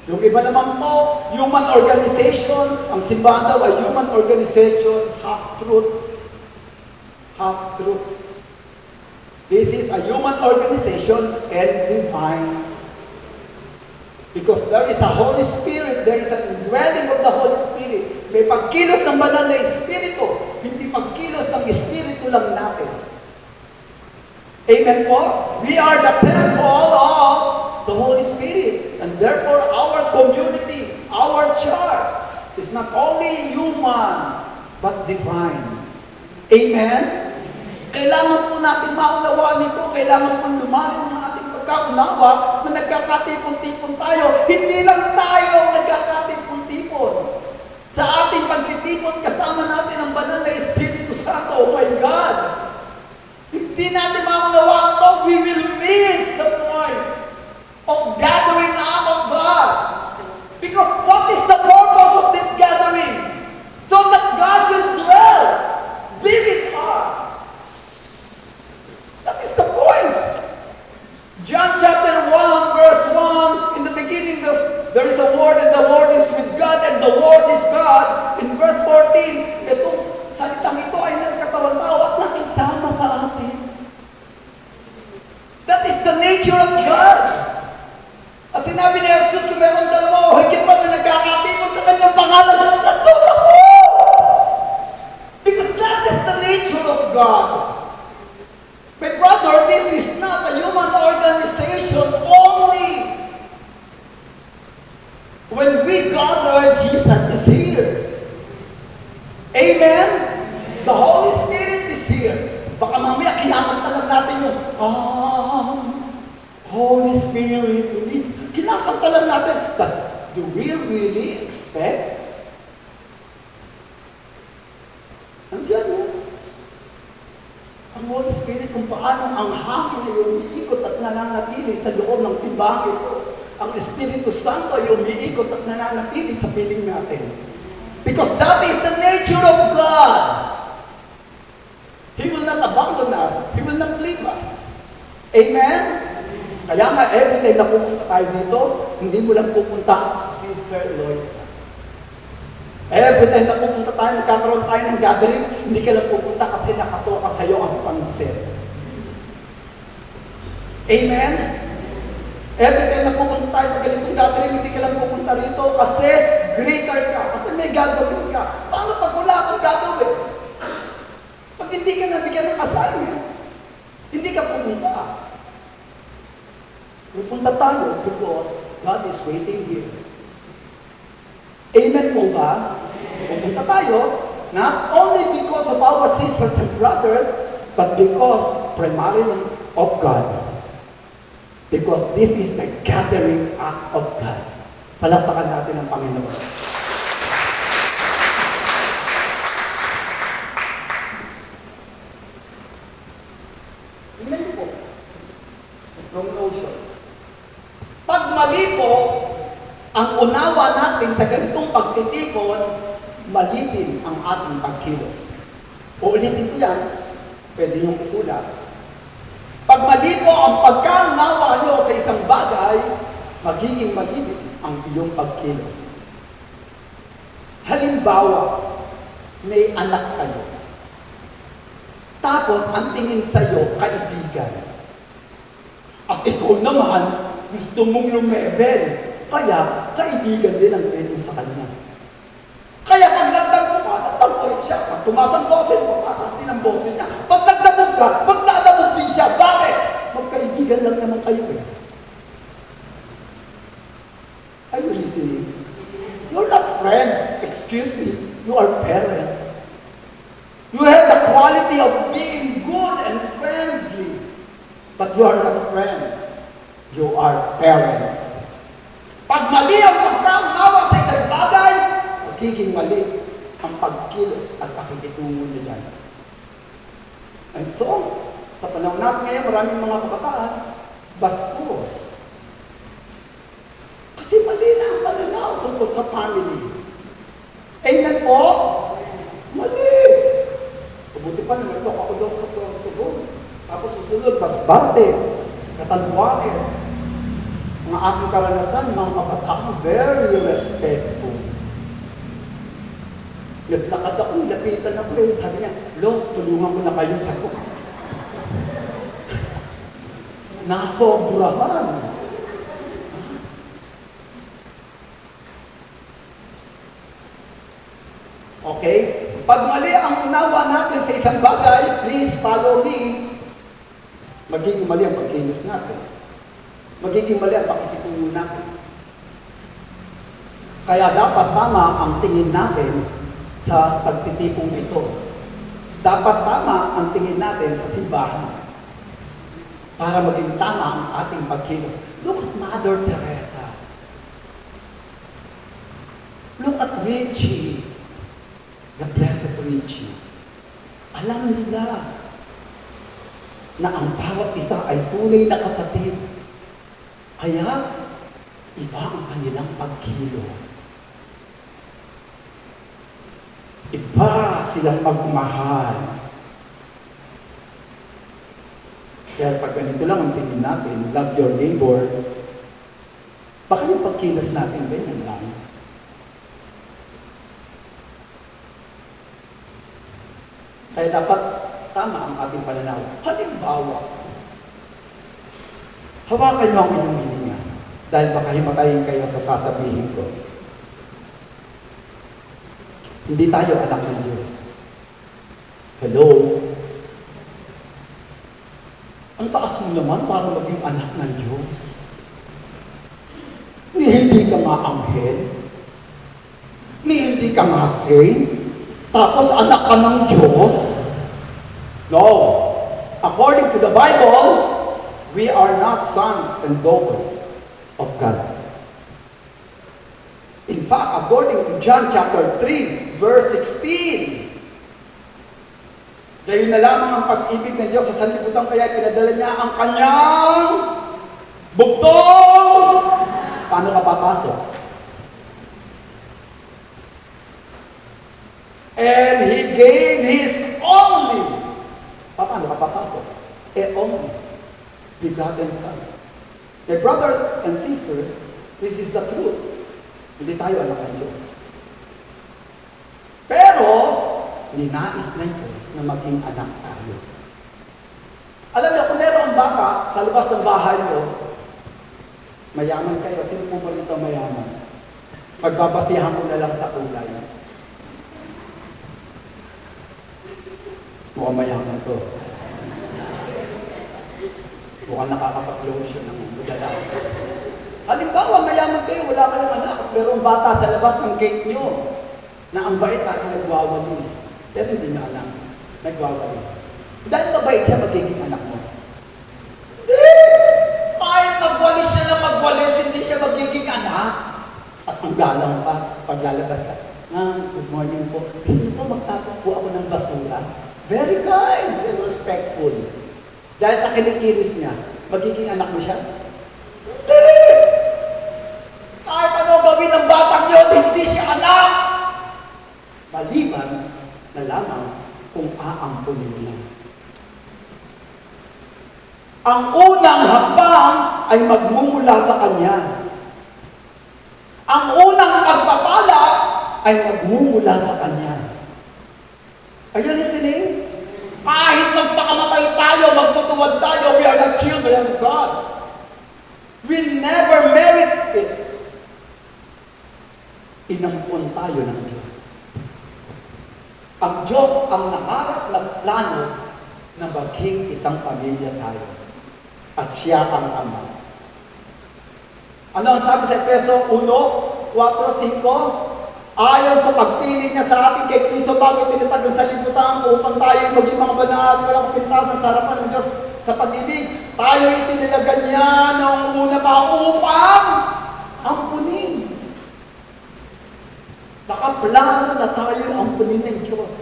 Yung iba naman po, human organization. Ang simbahan daw ay human organization, half-truth. Half-truth. This is a human organization and divine. Because there is a Holy Spirit, there is an indwelling of the Holy Spirit. May pagkilos ng banal na Espiritu, hindi pagkilos ng Espiritu lang natin. Amen po? We are the temple of the Holy Spirit. And therefore, our community, our church, is not only human, but divine. Amen? Kailangan po natin maunawaan nito, kailangan po lumalim ng ating pagkaunawa na nagkakatipon-tipon tayo. Hindi lang tayo nagkakatipon-tipon. Sa ating pagtitipon, kasama natin ang banal na Espiritu Santo. Oh my God! Hindi natin maunawaan ito. We will miss the point of gathering out of God. Because what is the purpose of this gathering? So that God will dwell, be with us. That is the point. John chapter 1, verse 1, in the beginning there is a word, and the word is with God, and the word is God. In verse 14, Spirit, we need. Kinakanta lang natin. But do we really expect? Andiyan mo. Ang Holy Spirit, kung paano ang hangin ay umiikot at nananatili sa loob ng simbahan ito. Ang Espiritu Santo ay umiikot at nananatili sa piling natin. Because that is the nature of God. He will not abandon us. He will not leave us. Amen? Kaya nga, every time na pupunta tayo dito, hindi mo lang pupunta sa Sister Loisa. Every time na pupunta tayo, nagkakaroon tayo ng gathering, hindi ka lang pupunta kasi nakatoka sa'yo ang pansit. Amen? Every time na pupunta tayo sa ganitong gathering, hindi ka lang pupunta rito kasi greater ka, kasi may gagawin ka. Paano pag wala kang gagawin? Pag hindi ka nabigyan ng assignment, hindi ka pumunta. Pupunta tayo because God is waiting here. Amen po ba? Pupunta tayo, not only because of our sisters and brothers, but because primarily of God. Because this is the gathering act of God. Palakpakan natin ang Panginoon. Tingnan niyo po. Wrong notion. Pag mali po, ang unawa natin sa ganitong pagtitipon, mali din ang ating pagkilos. Uulitin ko yan, pwede niyong isulat. Pag mali po ang pagkaunawa nyo sa isang bagay, magiging mali din ang iyong pagkilos. Halimbawa, may anak kayo. Tapos, ang tingin sa'yo, kaibigan. At ikaw naman, gusto mong lumebel. Kaya, kaibigan din ang pwede sa kanya. Kaya pag nagtagpo ka, nagtagpo rin siya. Pag tumas ang boses mo, tatas din ang boses niya. Pag nagtabog ka, magtatabog din siya. Bakit? Magkaibigan lang naman kayo eh. Are you listening? You're not friends. Excuse me. You are parents. You have the quality of being good and friendly. But you are not friends. You are parents. Pag mali ang pagkaunawa sa isang bagay, magiging mali ang pagkilos at pakikitungo niya dyan. And so, sa panahon natin ngayon, maraming mga kabataan, bastos. Kasi mali na ang pananaw tungkol sa family. Amen po? Mali. Mabuti pa naman ako doon sa susunod. Tapos susunod, basbate, katanduanes. Mga aking karanasan, mga kabataan, very respectful. Naglakad ako, nilapitan ako eh. Sabi niya, Lo, tulungan ko na kayo. Ako. Nasobrahan. Okay? Pag mali ang unawa natin sa isang bagay, please follow me. Magiging mali ang pagkilos natin. Magiging mali ang pakikitungo natin. Kaya dapat tama ang tingin natin sa pagtitipong ito. Dapat tama ang tingin natin sa simbahan para maging tama ang ating pagkilos. Look at Mother Teresa. Look at Richie. The Blessed Richie. Alam nila na ang bawat isa ay tunay na kapatid. Kaya, iba ang kanilang pagkilos. Iba silang magmahal. Kaya pag ganito lang ang tingin natin, love your neighbor, baka yung pagkilos natin ganyan lang. Kaya dapat tama ang ating pananaw. Halimbawa, hawakan niyo ang inyong hininga dahil baka himatayin kayo sa sasabihin ko. Hindi tayo anak ng Diyos. Hello? Ang taas mo naman para maging anak ng Diyos. Ni hindi ka nga anghel. Ni hindi ka nga saint. Tapos anak ka ng Diyos? No. According to the Bible, We are not sons and daughters of God. In fact, according to John chapter 3, verse 16, dahil na lamang ang pag-ibig ng Diyos sa sanlibutan, kaya pinadala niya ang kanyang bugtong. Paano ka papasok? And He gave His only. Paano ka papasok? Only begotten Son. My brother and sister, this is the truth. Hindi tayo anak ng Diyos. Pero, ninais ng Diyos na maging anak tayo. Alam niyo, kung meron ang baka sa labas ng bahay niyo, mayaman kayo. Sino po ba dito mayaman? Magbabasihan ko na lang sa kulay. Mukhang mayaman to. Mukhang nakakapag-lotion ng madalas. Halimbawa, mayaman kayo, wala kayong anak, pero ang bata sa labas ng gate nyo, na ang bait ay nagwawalis. Pero hindi nyo alam, nagwawalis. Dahil mabait siya, magiging anak mo. Hindi! Kahit magwalis siya na magwalis, hindi siya magiging anak. At ang galang pa, paglalabas ka, good morning po. Gusto po magtapon po ako ng basura. Very kind, very respectful. Dahil sa kinikilos niya, magiging anak mo siya? Hindi! Kahit ano gawin ng batang yun, hindi siya anak! Maliban na lamang kung aampunin niya. Ang unang hakbang ay magmumula sa kanya. Ang unang pagpapala ay magmumula sa kanya. Are you listening? Kahit magpakamatay tayo, magtutuwad tayo, we are the children of God. We never merit it. Inampun tayo ng Diyos. Ang Diyos ang nakarap na plano na maging isang pamilya tayo. At siya ang Ama. Ano ang sabi sa Efeso 1:4-5? Ayon sa pagpili niya sa atin kay Kristo bago tinatag ang salibutan upang tayo maging mga banal at walang kapintasan sa harapan ng Diyos sa pag-ibig. Tayo itinilagan niya noong una pa upang ampunin. Nakaplano na tayo ampunin ng Diyos.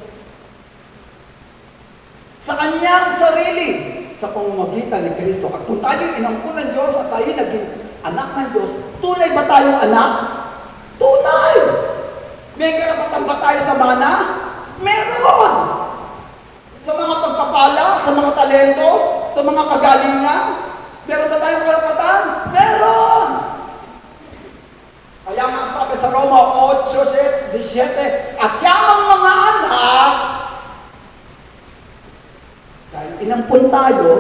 Sa kanyang sarili, sa pamamagitan ni Kristo. At kung tayo inampun ng Diyos at tayo naging anak ng Diyos, tunay ba tayong anak? Tunay! May karapatan ba tayo sa mana? Meron! Sa mga pagpapala, sa mga talento, sa mga kagalingan, meron ba tayong karapatan? Meron! Kaya nga sabi sa Roma 8:17, at yamang mga anak, dahil inampun tayo,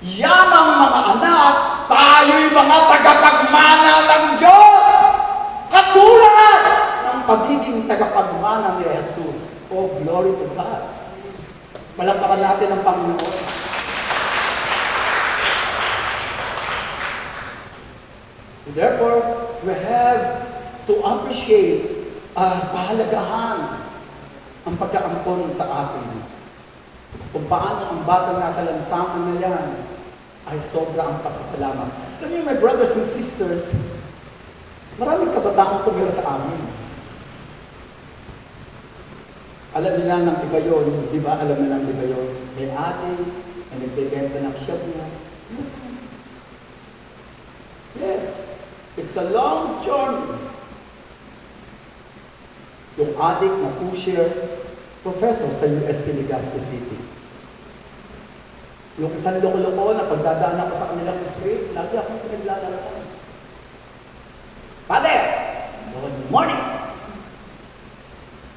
yamang mga anak, tayo'y mga tagapagmana ng Diyos! Katulad ng pagiging tagapagmana ni Jesus. Oh, glory to God. Palakpakan natin ang Panginoon. Therefore, we have to appreciate, pahalagahan ang pagkaampon sa atin. Kung paano ang batang nasa lansangan na yan ay sobra ang pasasalamat. Alam niyo, my brothers and sisters, maraming kabataang tumira sa amin. Alam nila ng iba yun, di ba? Alam nila ng iba yun. May ate, na nagbibenta ng shop niya. Yes. It's a long journey. Yung adik na pusher, professor sa UST Legazpi City. Yung isang loko-loko na pagdadaan ako sa kanilang street, lagi akong pinaglalaro. Father, good morning.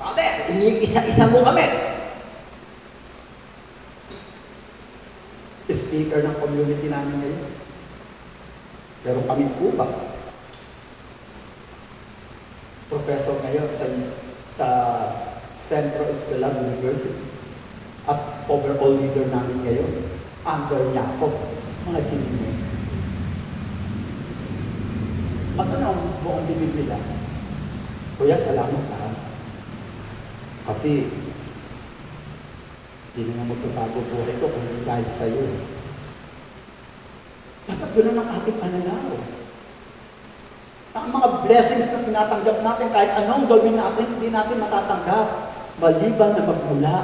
Father, iniisa-isa mo kami. Speaker ng community namin ngayon. Pero kami po ba? Professor ngayon sa Centro Escolar University. At overall leader namin ngayon, under niya po, mga Chilino. Matanong buong bibig nila, Kuya, salamat ka. Kasi Hindi naman magpapagod buhay ko kung hindi dahil sa iyo. Dapat ganoon ang ating pananaw. Ang mga blessings na tinatanggap natin, kahit anong gawin natin, hindi natin matatanggap. Maliban na magmula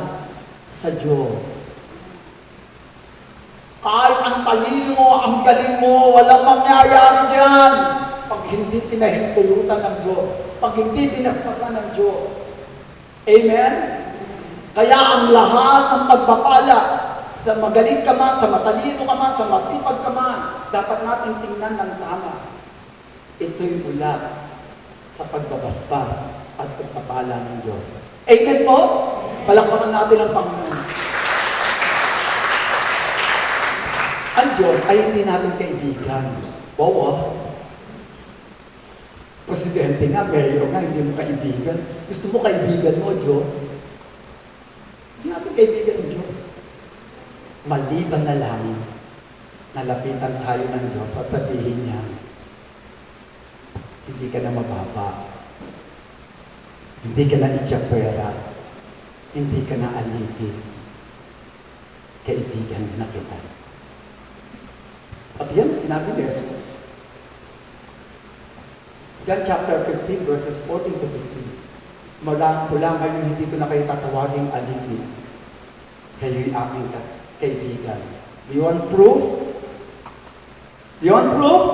sa Diyos. Kahit ang talino mo, ang galing mo, walang mangyayari dyan. Pag hindi pinahintulutan ng Diyos. Pag hindi pinaspasan ng Diyos. Amen? Kaya ang lahat ng pagpapala, sa magaling ka man, sa matalino ka man, sa masipag ka man, dapat natin tingnan ng tama. Ito'y mula sa pagbabasbas at pagpapala ng Diyos. Amen po? Palakpakan natin ang Panginoon. Ang Diyos ay hindi natin kaibigan. Wow. Presidente nga, mayor nga, hindi mo kaibigan. Gusto mo kaibigan mo, Diyos? Hindi natin kaibigan ng Diyos. Maliban na lang, nalapitan tayo ng Diyos at sabihin niya, hindi ka na mababa. Hindi ka na itsakwera. Hindi ka na alipin. Kaibigan na kita. At yan, sinabi ni Jesus. John chapter 15, verses 14 to 15. Mula ngayon, hindi ko na kayo tatawaging alipin. Kayo'y aking kaibigan. Do you want proof? Do you want proof?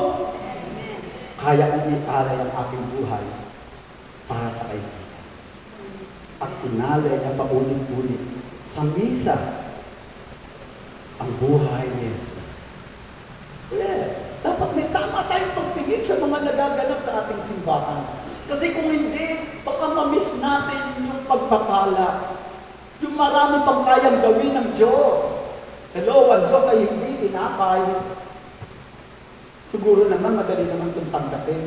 Kaya kong ialay ang aking buhay para sa kaibigan. At inalay niya paulit-ulit sa misa ang buhay ni Jesus. Yes, dapat may tama tayong pagtingin sa mga nagaganap sa ating simbahan. Kasi kung hindi, baka ma-miss natin yung pagpapala. Yung marami pang kayang gawin ng Diyos. Hello, ang Diyos ay hindi tinapay. Siguro naman, madali naman itong tanggapin.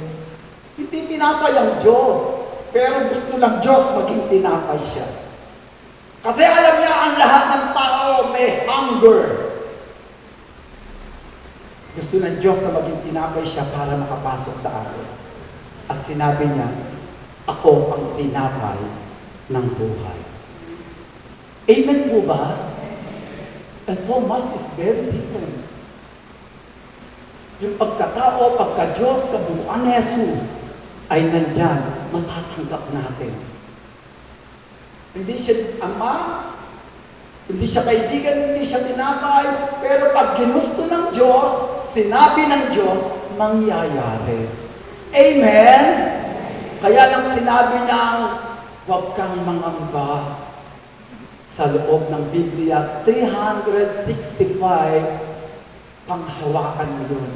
Hindi tinapay ang Diyos. Pero gusto ng Diyos maging tinapay siya. Kasi alam niya ang lahat ng tao may hunger. Gusto ng Diyos na maging tinapay siya para makapasok sa atin. At sinabi niya, ako ang tinapay ng buhay. Amen po ba? And Thomas is very different. Yung pagkatao, pagka-Diyos, kabuuan ni Jesus, ay nandyan, matatanggap natin. Hindi siya ama, hindi siya kaibigan, hindi siya tinapay, pero pag ginusto ng Diyos, sinabi ng Diyos, mangyayari. Amen? Kaya lang sinabi niya, huwag kang mangamba. Sa loob ng Biblia, 365, panghawakan mo yun.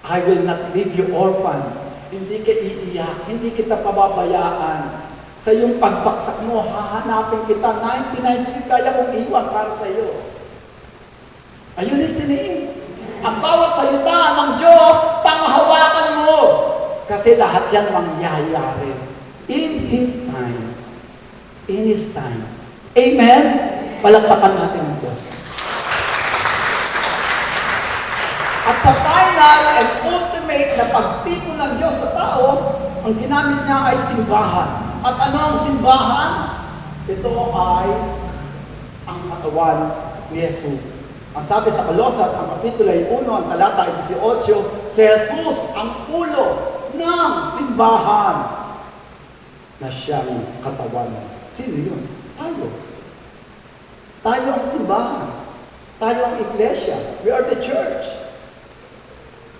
I will not leave you orphan. Hindi ka iiyak, hindi kita pababayaan. Sa iyong pagbaksak mo, hahanapin kita. 99 kaya kong iwan para sa iyo. Are you listening? Ang bawat salita ng Diyos, panghawakan mo. Kasi lahat yan mangyayari. In His time. In His time. Amen? Palakpakan natin ang Diyos. At sa final and ultimate na pagtipon ng Diyos sa tao, ang ginamit niya ay simbahan. At ano ang simbahan? Ito ay ang katawan ni Jesus. Ang sabi sa Kolosas, ang kapitulo 1, ang talata 18, si Jesus ang ulo ng simbahan na siyang katawan. Sino yun? Tayo. Tayo ang simbahan. Tayo ang iglesia. We are the church.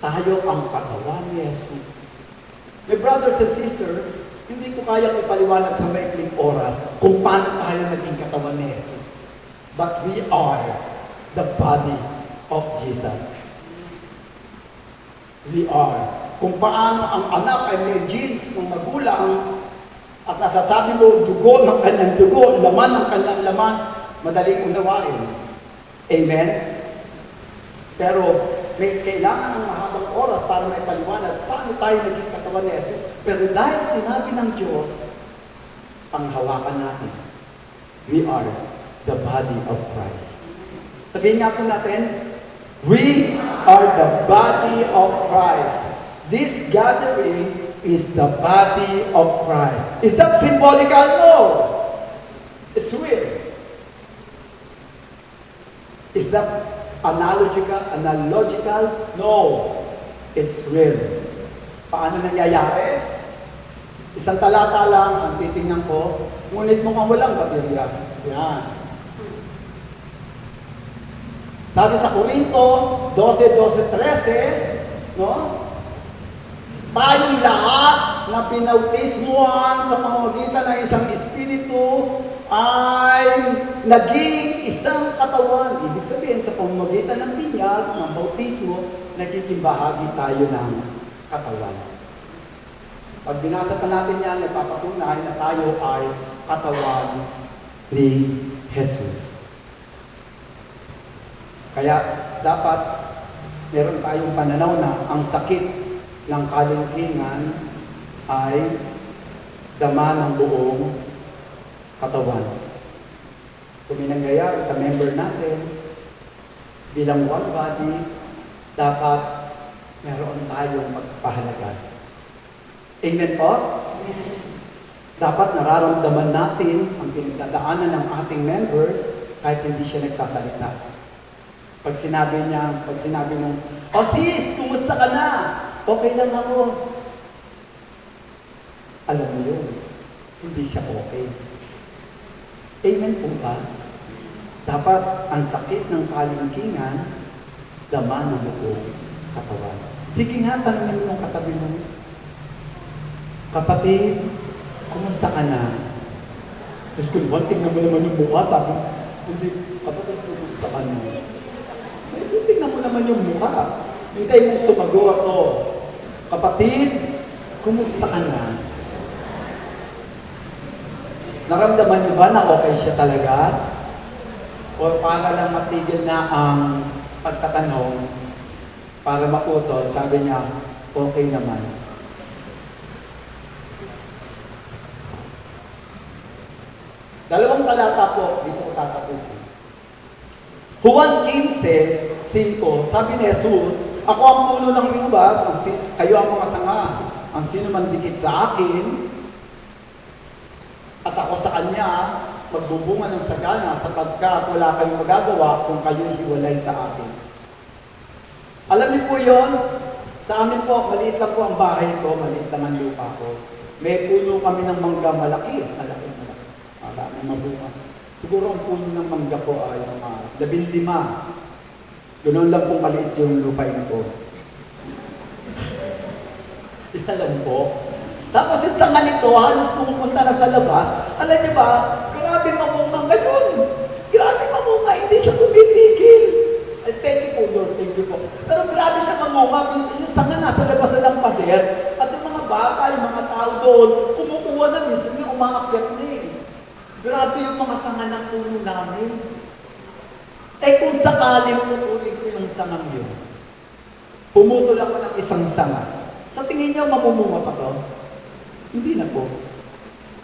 Tayo ang katawan ni Jesus. My brothers and sisters, hindi ko kayang ipaliwanag sa maikling oras kung paano tayo naging katawan ni Jesus. But we are the body of Jesus. We are. Kung paano ang anak ay may genes ng magulang at nasasabi mo, dugo ng kanyang dugo, laman ng kanyang laman, madaling unawain. Amen? Pero may kailangan ng mahabang oras para may paliwanag paano tayo naging katawan ni Jesus. Pero dahil sinabi ng Diyos, panghawakan natin. We are the body of Christ. Sabihin nga po natin, we are the body of Christ. This gathering is the body of Christ. Is that symbolical? No. It's real. Is that analogical? No. It's real. Paano nangyayari? Isang talata lang ang titingnan ko, ngunit mukhang walang baterya. Yan. Sabi sa Korinto 12:13, no? Tayong lahat na pinautismuhan sa pamamagitan ng isang espiritu ay naging isang katawan. Ibig sabihin, sa pamamagitan ng binyag, ng bautismo, nagiging bahagi tayo ng katawan. Pag binasa pa natin yan, nagpapatunay na tayo ay katawan ni Jesus. Kaya dapat meron tayong pananaw na ang sakit ng kalungkingan ay dama ng buong katawan. Kung may nangyayari sa member natin, bilang one body, dapat meron tayong magpahalaga. Amen po? Dapat nararamdaman natin ang pinagdadaanan ng ating members kahit hindi siya nagsasalita. Pag sinabi mo, "Oh sis, kumusta ka na?" "Okay lang ako." Alam mo yun, hindi siya okay. Amen po ba? Dapat ang sakit ng kalungkingan, dama ng buong katawan. Sige nga, tanongin mo ng katabi mo, "Kapatid, kumusta ka na?" Tapos kung tingnan mo naman yung mukha, sabi, "Hindi, kapatid, kumusta ka na?" Tingnan mo naman yung mukha. Hintay mong sumagot, "Kapatid, kumusta ka na?" Naramdaman niyo ba na okay siya talaga? O para lang matigil na ang pagtatanong, para maputol, sabi niya, okay naman. Dalawang talata po, dito ko tatapusin. Juan 15:5, sabi ni Jesus, "Ako ang puno ng ubas, kayo ang mga sanga. Ang sino man dikit sa akin, at ako sa kanya, magbubunga ng sagana sapagkat wala kayong magagawa kung kayo hiwalay sa akin." Alam niyo po yun? Sa amin po, maliit lang po ang bahay ko, maliit lang ang lupa ko. May puno kami ng mangga malaki. Maraming mabunga. Siguro ang puno ng mangga po ay 15. Ganoon lang pong maliit yung lupain ko. Isa lang po. Tapos yung sanga nito, halos pumupunta na sa labas. Alam niyo ba, grabe mamunga ngayon. Grabe mamunga, hindi siya tumitigil. Thank you po, Lord, thank you po. Pero grabe siya mamunga. Yung sanga nasa labas na ng pader. At yung mga bata, yung mga tao doon, kumukuha na minsan yung umaakyat na eh. Grabe yung mga sanga ng puno namin. Kung sakaling pupunin ko yung sangang yun, pumutol ako ng isang sanga. Sa tingin niyo, mamumunga pa to? Hindi na po.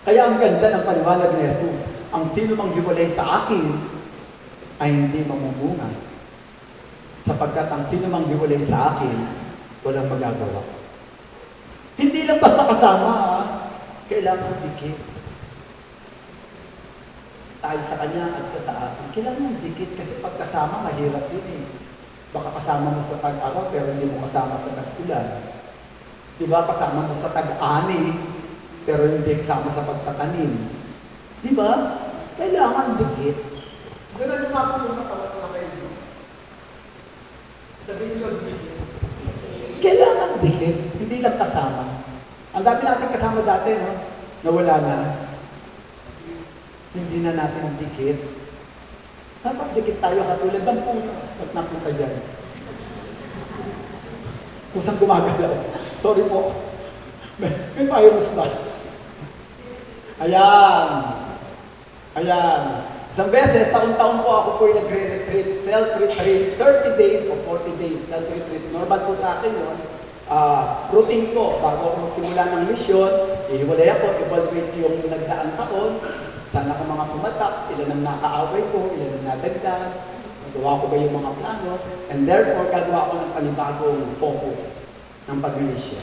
Kaya ang ganda ng paliwanag ni Jesus, ang sino mang hiwalay sa akin ay hindi mamumunga. Sapagkat ang sino mang hiwalay sa akin, walang magagawa. Hindi lang basta kasama, kailangan dikit. Tayo sa kanya at sa atin. Kailangan dikit kasi pagkasama, mahirap yun eh. Baka kasama mo sa tag-araw pero hindi mo kasama sa tag-ulan. Diba? Kasama mo sa tag-ani pero hindi kasama sa pagtatanim. Diba? Kailangan dikit. Ganun yung mga puno na tawag na kayo. Sabihin nyo, dikit. Kailangan dikit. Hindi lang kasama. Ang dami natin kasama dati, no? Nawala na. Hindi na natin dikit. Dapat dikit tayo katulad ng puno. Ba't napunta dyan? Kung saan gumagalaw. Sorry po. May virus ba? Ayan. Isang beses, taon-taon po ako po yung nagre-retreat, self-retreat, 30 days o 40 days, self-retreat. Normal po sa akin yun. Routine ko, bago ako magsimula ng mission, ihiwalay ako, evaluate yung nagdaang taon, saan ako mga pumatak, ilan ang nakaaway ko, ilan ang nadagdag, nagawa ko ba yung mga plano, and therefore, gagawa ko ng panibagong focus ng pag-mission.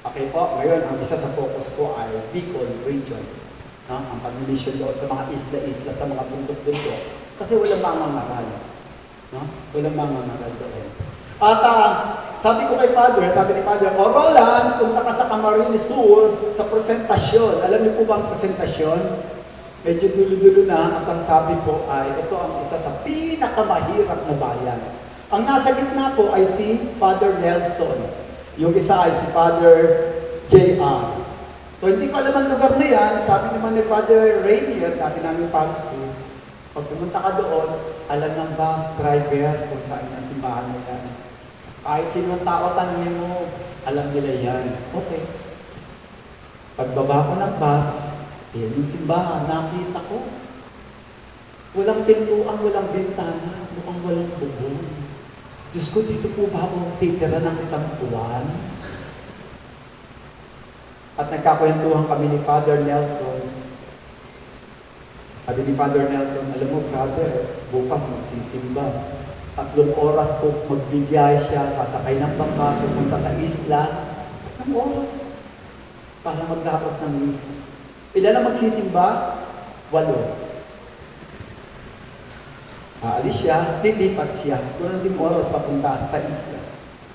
Okay po, ngayon, ang isa sa focus ko ay Bicol region. No? Ang pag-mission doon sa mga isla-isla, sa mga bundok-bundok. Kasi walang mangangaral. No? Walang mga nangaral doon. At sabi ko kay Father, sabi ni Father, O Roland, punta ka sa Camarines Sur sa presentasyon. Alam niyo po ba ang presentasyon? Medyo dulo-dulo na at ang sabi po ay ito ang isa sa pinakamahirap na bayan. Ang nasa gitna po ay si Father Nelson. Yung isa ay si Father J.R. So hindi ko alam ang lugar na yan. Sabi naman ni Father Rainier, dati namin Paris School, pag pumunta ka doon, alam ng bus driver kung saan yung simbahan na yan. Kahit sinong tao tanongin mo, alam nila yan. Okay. Pagbaba ko ng bus, yan yung simbahan, nakita ko. Walang pintuan, walang bintana, mukhang walang bubong. Diyos ko, dito po ba ako titira ng isang buwan? At nagkakwentuhan kami ni Father Nelson. Sabi ni Father Nelson, alam mo, brother, bukas magsisimba. 3 oras po magbigay siya, sasakay ng bangka, pupunta sa isla. 3 oras para magdapat ng misa. Ilan ang magsisimba? 8. Aalis siya, lilipat siya. Kung 5 oras papunta sa isla.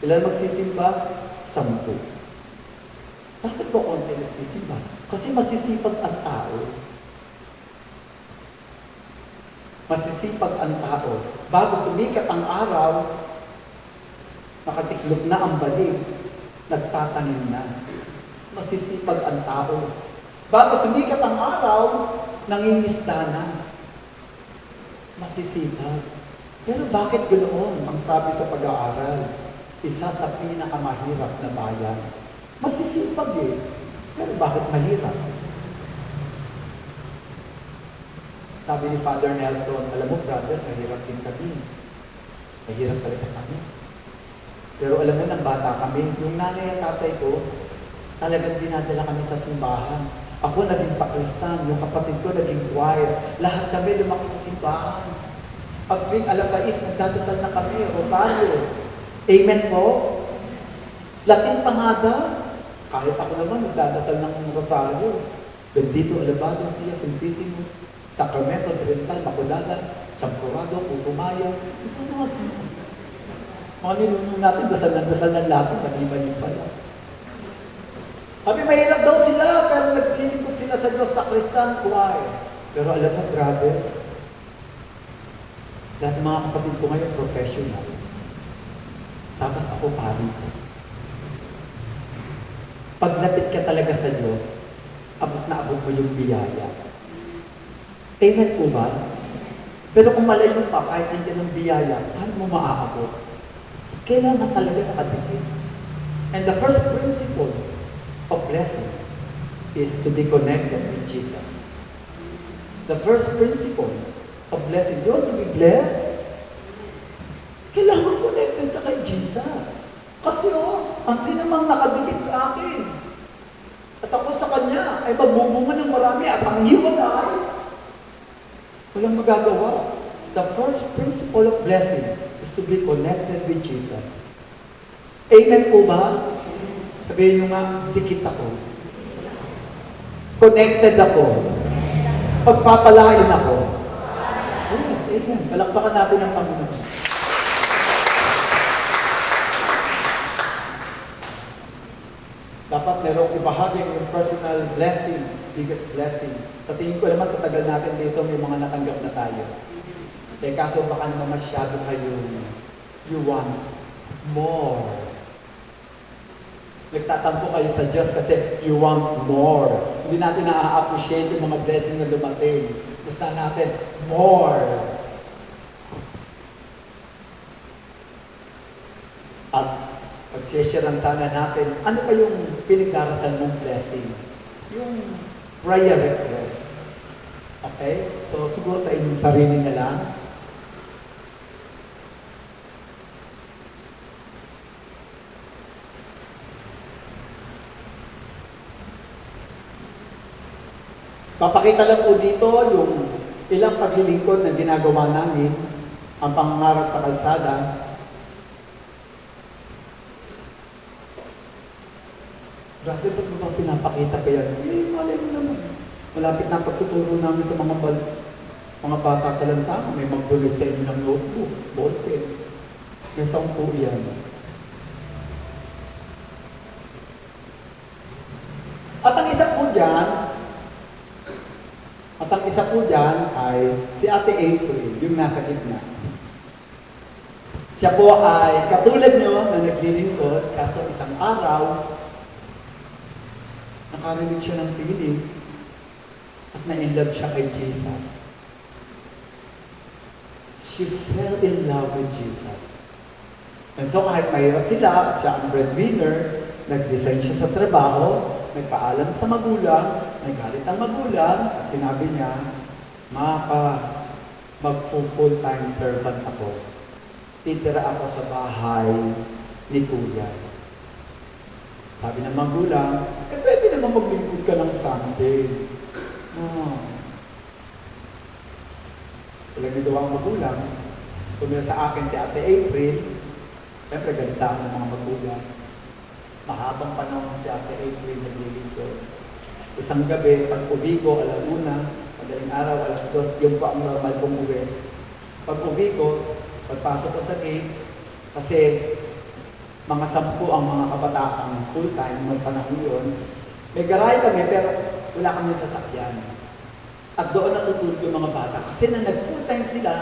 Ilan magsisimba? 10. Bakit po konti nagsisimba? Kasi masisipag ang tao. Masisipag ang tao. Bago sumikat ang araw, nakatiklop na ang balik, nagtatanim na. Masisipag ang tao. Bago sumikat ang araw, nangingisda na. Masisipag. Pero bakit ganoon ang sabi sa pag-aaral? Isa sa pinakamahirap na bayan. Masisipag eh. Pero bakit mahirap? Sabi ni Father Nelson, alam mo brother, mahirap din kami. Mahirap talaga kami. Pero alam mo, nang bata kami, yung nanay at tatay ko, talagang dinadala kami sa simbahan. Ako naging sakristan, yung kapatid ko naging choir. Lahat kami lumaki sa simbahan. Pag tuwing alas 6, nagdadasal na kami, Rosario. Amen po? Latin pa nga daw. Kahit ako naman, nagdadasal ng Rosario. Bendito alabado siya, Santissimo, Sacramento, Trinidad, Bacolada, Sampurado, Putumayo. Ito naman. Mga ninuno natin, dasal ng lahat, mali-mali pala. Sabi, mahirap daw sila, pero naglilingkod sila sa Diyos, sakristan, choir. Pero alam mo, brother, lahat ng mga kapatid ko ngayon, professional. Tapos ako, pari ko. Paglapit ka talaga sa Diyos, abot na abot mo yung biyaya. Amen po ba? Pero kung malayo pa, kahit nandiyan ng biyaya, paano mo maaabot? Kailangan talaga nakadikit. And the first principle of blessing is to be connected with Jesus. The first principle of blessing, you want to be blessed? Kailangan connected ka kay Jesus. Kasi ang sinamang nakadikit sa akin. At ako sa Kanya ay magbubunga ng marami at ang hiwalay. Walang magagawa. The first principle of blessing is to be connected with Jesus. Amen po ba? Sabihin nyo nga, dikit ako. Connected ako. Pagpapalain ako. Yes, amen. Palakpakan natin ang Panginoon. Dapat merong ibahagi yung personal blessings, biggest blessing. Sa tingin ko naman sa tagal natin dito, may mga natanggap na tayo. Eh kaso baka naman masyado kayong you want more. Nagtatampo kayo sa Diyos kasi you want more. Hindi natin na-appreciate yung mga blessing na dumating. Gusto natin more. At pag-share sana natin, ano pa yung pinagdarasal mong blessing? Yung prayer request. Okay? So siguro sa inyong sarili na lang. Papakita lang po dito yung ilang paglilingkod na ginagawa namin, ang pangangarap sa kalsada. Grabe, ba't mo bang pinapakita ko yan? Eh, malay mo naman. Malapit na ang pagtuturo namin sa mga Mga bata sa lansama, may magbulot sa inyo ng notebook, ballpen. May 10 yan. At ang isa po dyan ay si Ate April, yung nasa gitna. Siya po ay katulad nyo na naglilingkod, kaso isang araw, nakarinig siya ng piling at na-inlove siya kay Jesus. She fell in love with Jesus. And so kahit mahirap sila at siya ang breadwinner, nag-resign siya sa trabaho, nagpaalam sa magulang, nagalit ang magulang, at sinabi niya, mag-full-time servant ako. Titira ako sa bahay ni Kuya. Sabi ng magulang, pwede naman maglingkod ka ng Sunday. Walang nagawa ang magulang. Tumira sa akin si Ate April, siyempre galit sa akin ng mga magulang. Mahabang panahon si Ate April naglilingkod. Isang gabi, pag uwi ko, 1:00, madaling araw, 2:00, yung pa ang normal kong uwi. Pag uwi ko, pagpasok ko sa gate, kasi mga 10 ang mga kabataang full-time, may panahon yun. May garahe kami, pero wala kami sasakyan. At doon natutulog yung mga bata. Kasi na nag-full-time sila,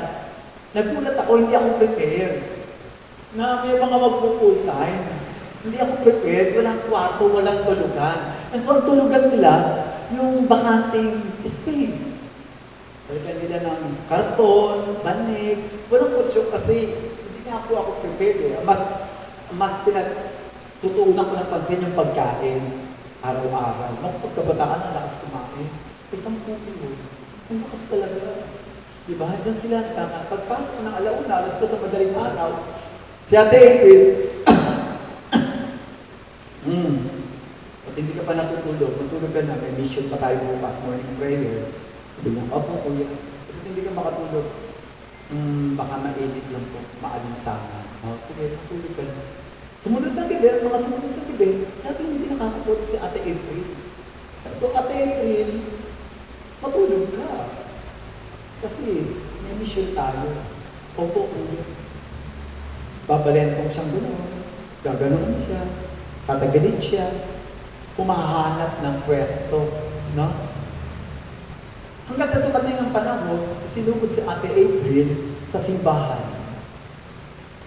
nagulat ako, hindi ako prepared. Na may mga mag-full-time. Hindi ako prepared, walang kwarto, walang tulugan. And so, ang tulugan nila, yung bakanting space. Talagyan nila ng karton, banig, walang kutso kasi hindi nga po ako prepared eh. Mas pinatutuunan ko ng pansin yung pagkain araw-araw. Pagkabataan na lakas kumain. Isang pupo. Ang lakas talaga. Diba? Diyan sila pagpasok ng 1:00, 2:00 ng madaling araw. Si Ate April, At hindi ka pa natutulog, matulog ka na, may mission pa tayo bukas, morning prayer. Sabi niya, opo kuya, at hindi ka makatulog. Baka mainit lang po, maalinsama. Sige, matulog ka na. Sumunod na gabi, at mga sumunod na gabi, dati hindi nakakatulog si Ate April. So Ate April, matulog ka. Kasi may mission tayo. Opo kuya. Babalentong siyang gano'n, gaganon siya, tatagalin siya, humahanap ng pwesto, no? Hanggang sa dumating ang panahon, sinugod si Ate April sa simbahan.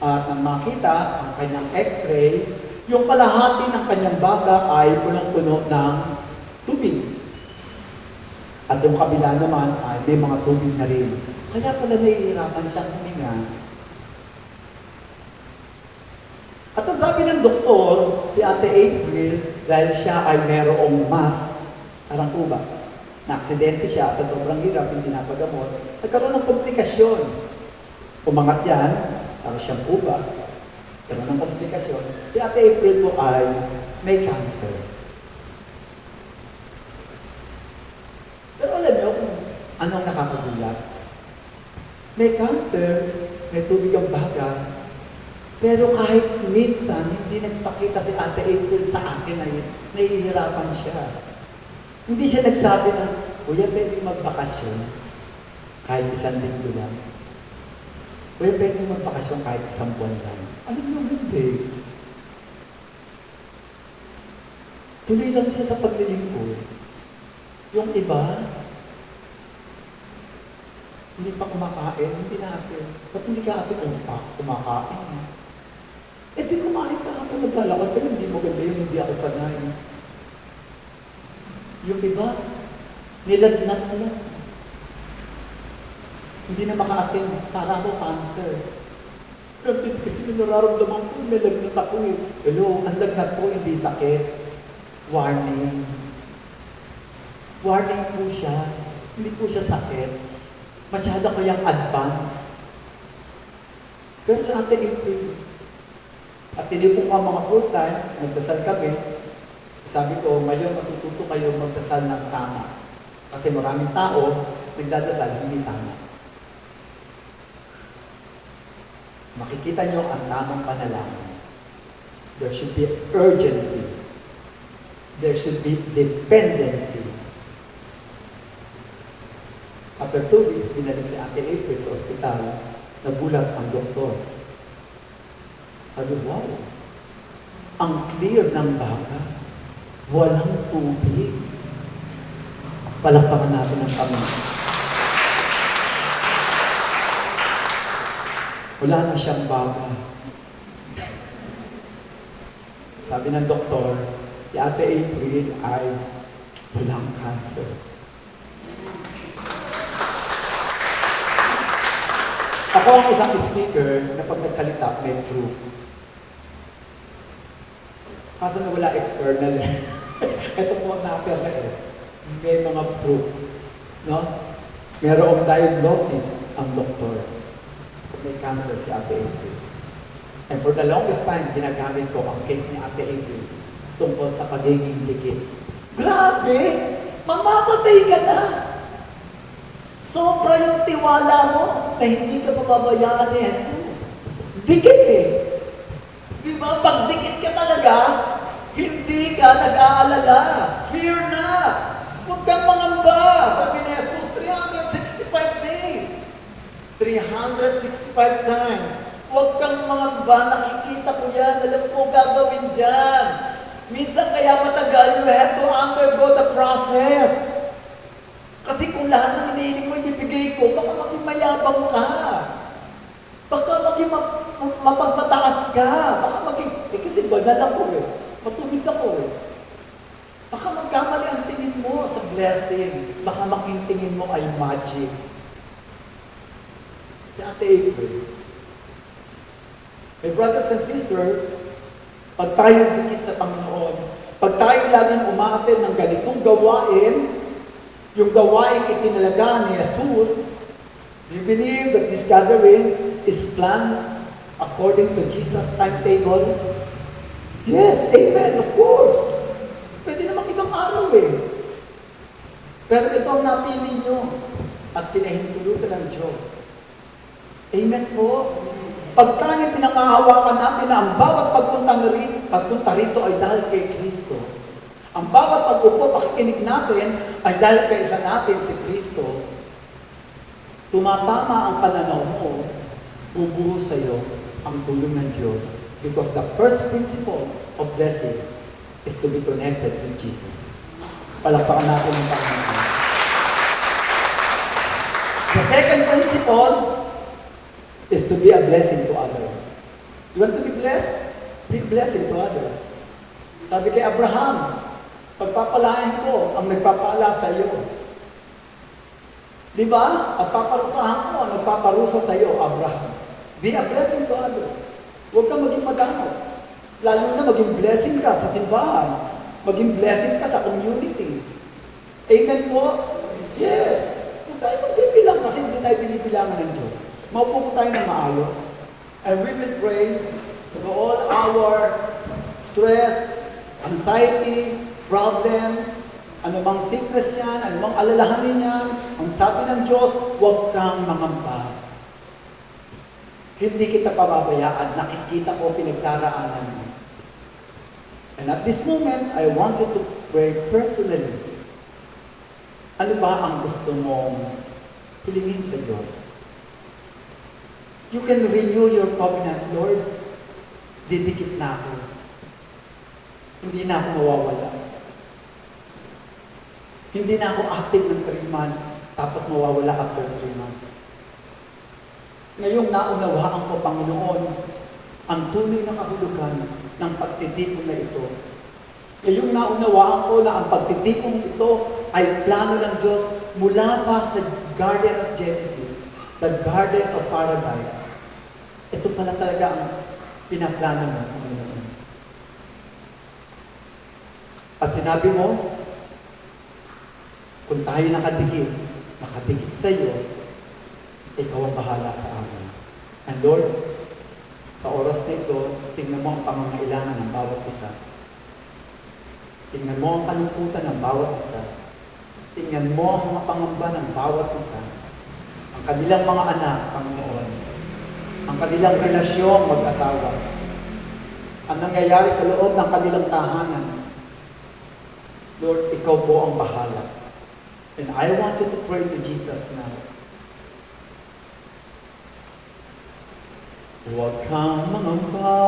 At nang makita ang kanyang x-ray, yung kalahati ng kanyang baga ay punong-puno ng tubig. At yung kabila naman ay may mga tubig na rin. Kaya pala nahihirapan siyang huminga. At ang sabi ng doktor, si Ate April, dahil siya ay merong mass, parang po ba, na-aksidente siya sa sobrang hirap, hindi napagamot, nagkaroon ng komplikasyon. Umangat yan, para siyang po ba, nagkaroon ng komplikasyon. Si Ate April po ay may cancer. Pero alam niyo kung anong nakakagulat? May cancer, may tubig ang baga, pero kahit minsan, hindi nagpakita si Ate April sa akin na nahihirapan siya. Hindi siya nagsabi na, Kuya, pwede magbakasyon kahit 1 linggo lang. Kuya, pwede magbakasyon kahit 1 buwan lang. Alam mo, hindi. Tuloy lang siya sa paglilingkod. Yung iba, hindi pa kumakain, hindi natin. Ba't hindi ka ate kumakain? Eh di kumain ka ako, naglalakad, pero hindi mo ganda yung hindi ako sanay. Yung iba, nilagnat na lang. Hindi na makaatin, para ako cancer. Pero kasi nararamdaman ko, nilagnat ako eh. Hello, ang lagnat ko, hindi sakit. Warning. Warning po siya. Hindi po siya sakit. Masyado ko yung advance. Pero sa Ate April, at tinipong ka mga full-time, nagdasal kami, sabi ko, ngayon matututo kayo magdasal ng tama. Kasi maraming tao, nagdadasal, hindi tama. Makikita nyo ang tamang panalangin. There should be urgency. There should be dependency. At After 2 weeks, binalik si Ate April sa ospital. Nagulat ang doktor. Sabi, wow, ang clear ng baga. Walang tubig. Palakpakan natin ang Panginoon. Wala na siyang baga. Sabi ng doktor, si Ate April ay walang cancer. Ako ang isang speaker na pag nagsalita, may proof. Kaso na wala external eh. Ito po na-appear na eh. May mga proof. No? Mayroong diagnosis ang doktor. May cancer si Ate April. And for the longest time, ginagamit ko ang case ni Ate April tungkol sa pagiging dikit. Grabe! Mamamatay ka na! Sobra yung tiwala mo na hindi ka pababayaan ni Jesus. Dikit eh. Di ba? Pag dikit ka talaga, hindi ka nag-aalala. Fear na. Huwag kang mangamba. Sabi ni Jesus, 365 days. 365 times. Huwag kang mangamba. Nakikita ko yan. Alam ko gagawin dyan. Minsan kaya matagal, you have to undergo the process. Kasi kung lahat ng hinihiling mo ibibigay ko, baka maging mayabang ka. Baka maging mapagmataas ka. Baka maging, kasi banal ako eh. Matubig ako eh. Baka magkamali ang tingin mo sa blessing. Baka maging tingin mo ay magic. Si Ate April. My brothers and sisters, pag tayo dikit sa Panginoon, pag tayo laging umaattend ng ganitong gawain, yung gawain itinalaga ni Jesus, do you believe that this gathering is planned according to Jesus' timetable? Yes, amen, of course. Pwede namang ibang araw eh. Pero ito ang napili nyo at pinahintulutan ng Diyos. Amen po. Pag tayo pinangahawakan natin na ang bawat pagpunta rito ay dahil kay Kristo. Ang bawat pag-upo, pakikinig natin ay dahil kay isa natin si Kristo. Tumatama ang pananaw mo, bubuhos sa iyo ang tulong ng Diyos. Because the first principle of blessing is to be connected with Jesus. Palakpakan natin ang Panginoon. The second principle is to be a blessing to others. You want to be blessed? Be a blessing to others. Sabi kay Abraham, pagpapalain ko ang nagpapala sa iyo. Di ba? At paparusahan ko ang nagpaparusa sa iyo, Abraham. Be a blessing to others. Huwag kang maging madamot. Lalo na maging blessing ka sa simbahan. Maging blessing ka sa community. Amen po? Yes. Kung tayo magbibilang kasi hindi tayo binibilangan ng Diyos. Maupo po tayo ng maayos. And we will pray to all our stress, anxiety, problem, anumang sickness yan, anumang alalahanin yan, ang sabi ng Diyos, huwag kang mangamba. Hindi kita pababayaan, nakikita ko pinagdaraanan mo. And at this moment, I want you to pray personally. Ano ba ang gusto mong hilingin sa Diyos? You can renew your covenant, Lord. Didikit na ako. Hindi na ako mawawala. Hindi na ako active ng 3 months, tapos mawawala after 3 months. Ngayong naunawaan ko, Panginoon, ang tunay na kahulugan ng pagtitipon na ito. Ngayong naunawaan ko na ang pagtitipon ito ay plano ng Diyos mula pa sa Garden of Genesis, the Garden of Paradise. Ito pala talaga ang pinaplano mo, Panginoon. At sinabi mo, kung tayo nakadikit sa iyo, ikaw ang bahala sa amin. And Lord, sa oras na ito, tingnan mo ang pangangailangan ng bawat isa. Tingnan mo ang kalungkutan ng bawat isa. Tingnan mo ang mga pangamba ng bawat isa. Ang kanilang mga anak, Panginoon. Ang kanilang relasyon mag-asawa. Ang nangyayari sa loob ng kanilang tahanan. Lord, ikaw po ang bahala. And I want you to pray to Jesus now. Huwag kang mangamba,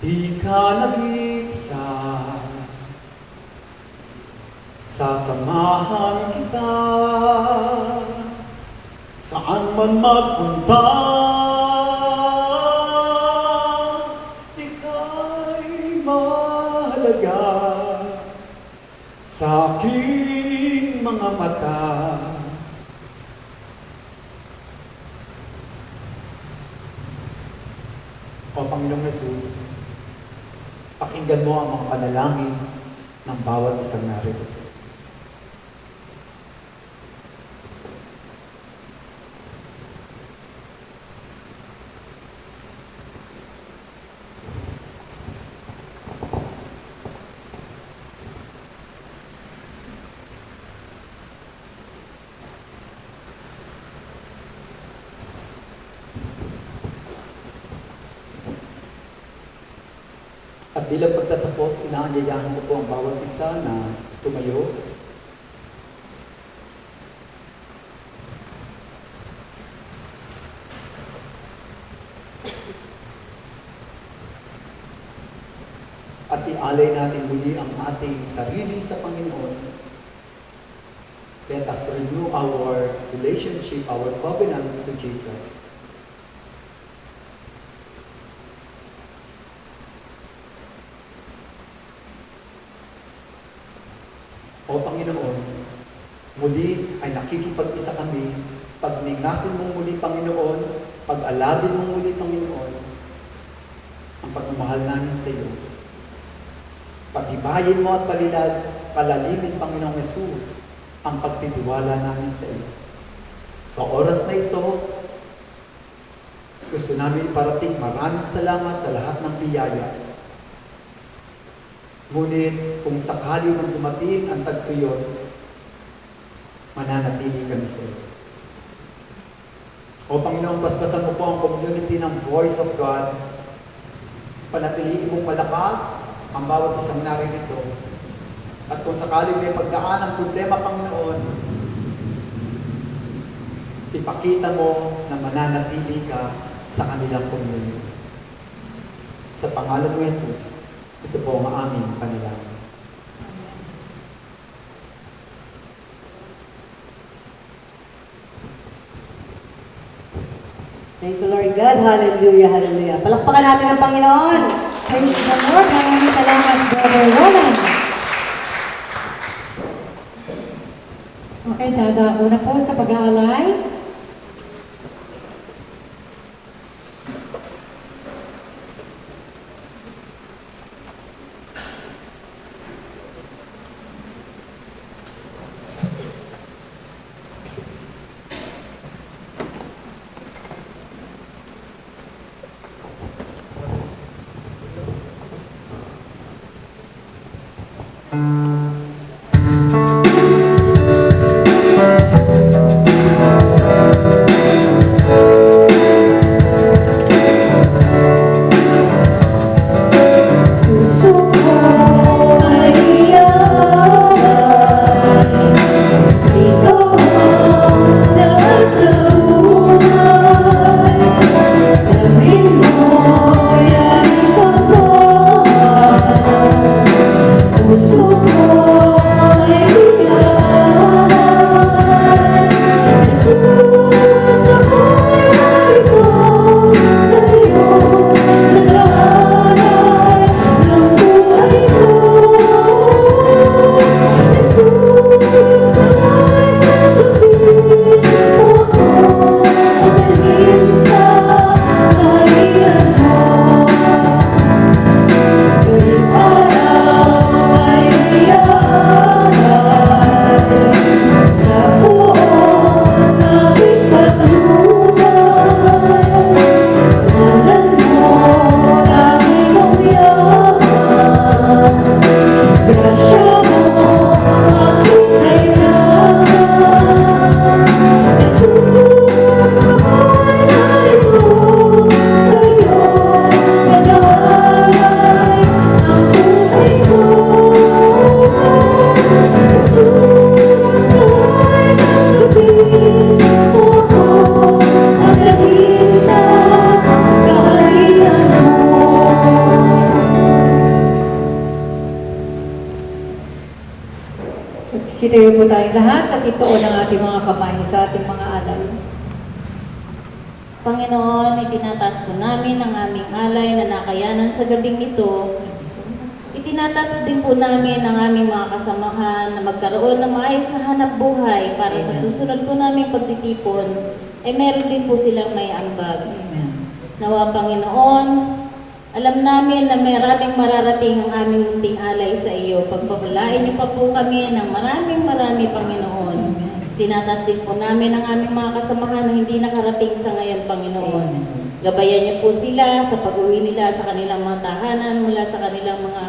di ka nag-iisa. Sasamahan kita, saan man magpunta. Ika'y mahalaga sa aking mga mata. O Panginoong Jesus, pakinggan mo ang mga panalangin ng bawat isang narito. At bilang pagtatapos, inaanyayahan ko po ang bawat isa na tumayo. At ialay natin muli ang ating sarili sa Panginoon. Let us renew our relationship, our covenant to Jesus. O Panginoon, muli ay nakikipag-isa kami, pagningasin mo muli, Panginoon, pag-alabin mo muli, Panginoon, ang pagmamahal namin sa iyo. Paghibayin mo at palalimin, Panginoong Jesus, ang pagtitiwala namin sa iyo. Sa oras na ito, gusto namin parating maraming salamat sa lahat ng biyaya. Ngunit kung sakali man dumating ang tagpuyon, mananatili kami sa iyo. O Panginoon, basbasan mo po ang community ng Voice of God. Panatiliin mong malakas ang bawat isang naririto. At kung sakali may pagdaan ang problema, Panginoon, ipakita mo na mananatili ka sa kanilang community. Sa pangalan mo, Jesus, ito po ang aming panalangin. Thank you, Lord God. Hallelujah, hallelujah. Palakpakan natin ang Panginoon. Praise the Lord. Maraming salamat, Brother Roland. Okay, dadako na po sa pag-aalay. lahat at ituon ang ating mga kamay sa ating mga alay. Panginoon, itinataas po namin ang aming alay na nakayanan sa gabing ito. Itinataas din po namin ang aming mga kasamahan na magkaroon ng maayos na hanap buhay para sa susunod po namin pagtitipon, meron din po silang may ambag. Nawa Panginoon, alam namin na maraming mararating ang aming munting alay sa iyo. Pagpapalain niyo pa po kami ng marami, Panginoon. Tinatas din po namin ang aming mga kasamahan na hindi nakarating sa ngayon, Panginoon. Gabayan niyo po sila sa pag-uwi nila sa kanilang mga tahanan mula sa kanilang mga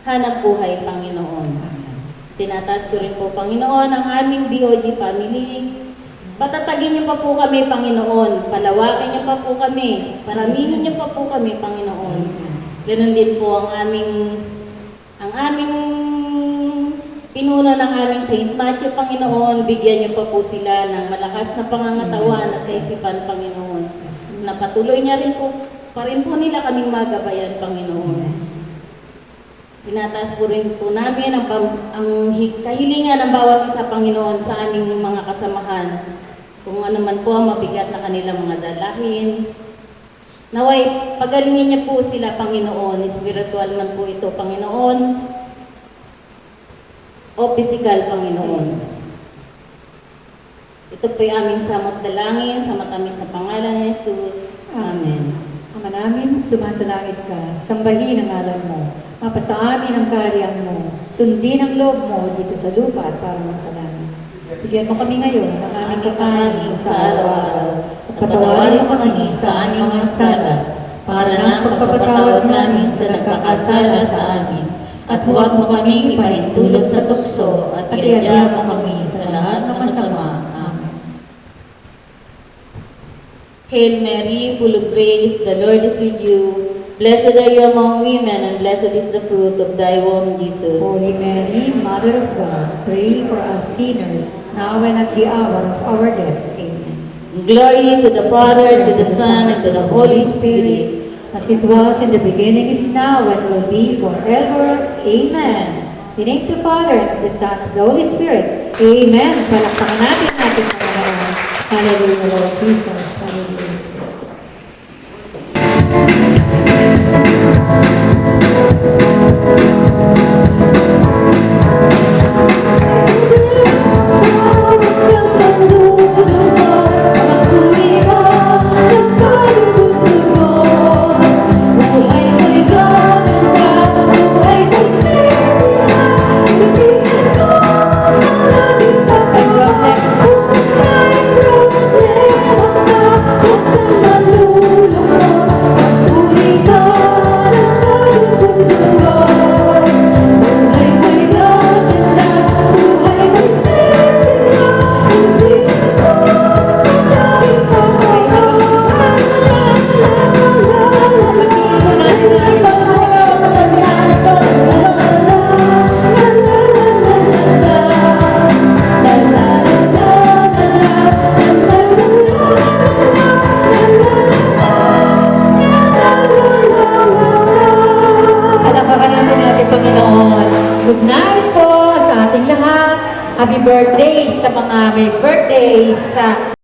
hanap buhay, Panginoon. Tinatas ko rin po, Panginoon, ang aming BOG family. Patatagin niyo pa po kami, Panginoon. Palawakin niyo pa po kami. Paramihin niyo pa po kami, Panginoon. Ganun din po ang aming pinuno ng aming St. Matthew, Panginoon. Bigyan niyo pa po sila ng malakas na pangangatawan at kaisipan, Panginoon. Na patuloy niya rin po, pa rin po nila kaming magabayan, Panginoon. Tinataas po rin po namin ang kahilingan ng bawat isa, Panginoon, sa aming mga kasamahan. Kung ano man po ang mabigat na kanilang mga dalahin. Naway, pagalingin niyo po sila, Panginoon. Spiritual man po ito, Panginoon. O physical, Panginoon. Ito po'y aming samot dalangin sa matamis na pangalan ni Jesus. Amen. Ama namin, sumasalangit ka, sambahin ang ngalan mo, mapasa amin ang kaharian mo, sundin ang loob mo dito sa lupa at parang sa langit. Bigyan mo kami ngayon ng aming kakanin sa araw-araw, at patawarin mo kami sa aming mga sala, para ng pagpapatawad namin sa nagkakasala sa amin. At huwag mo kami ipahintulot sa tukso at iadya mo kami sa lahat ng masama. Amen. Hail Mary, full of grace, the Lord is with you. Blessed are you among women, and blessed is the fruit of thy womb, Jesus. Holy Mary, Mother of God, pray for us sinners, now and at the hour of our death. Amen. Glory to the Father, to the Son, and to the Holy Spirit. As it was in the beginning, is now, and will be forever. Amen. In the name of the Father, and of the Son, and of the Holy Spirit. Amen. Palakpakan natin natin Panginoon. Hallelujah, Lord Jesus. Hallelujah. Good night po sa ating lahat. Happy birthday sa mga may birthdays sa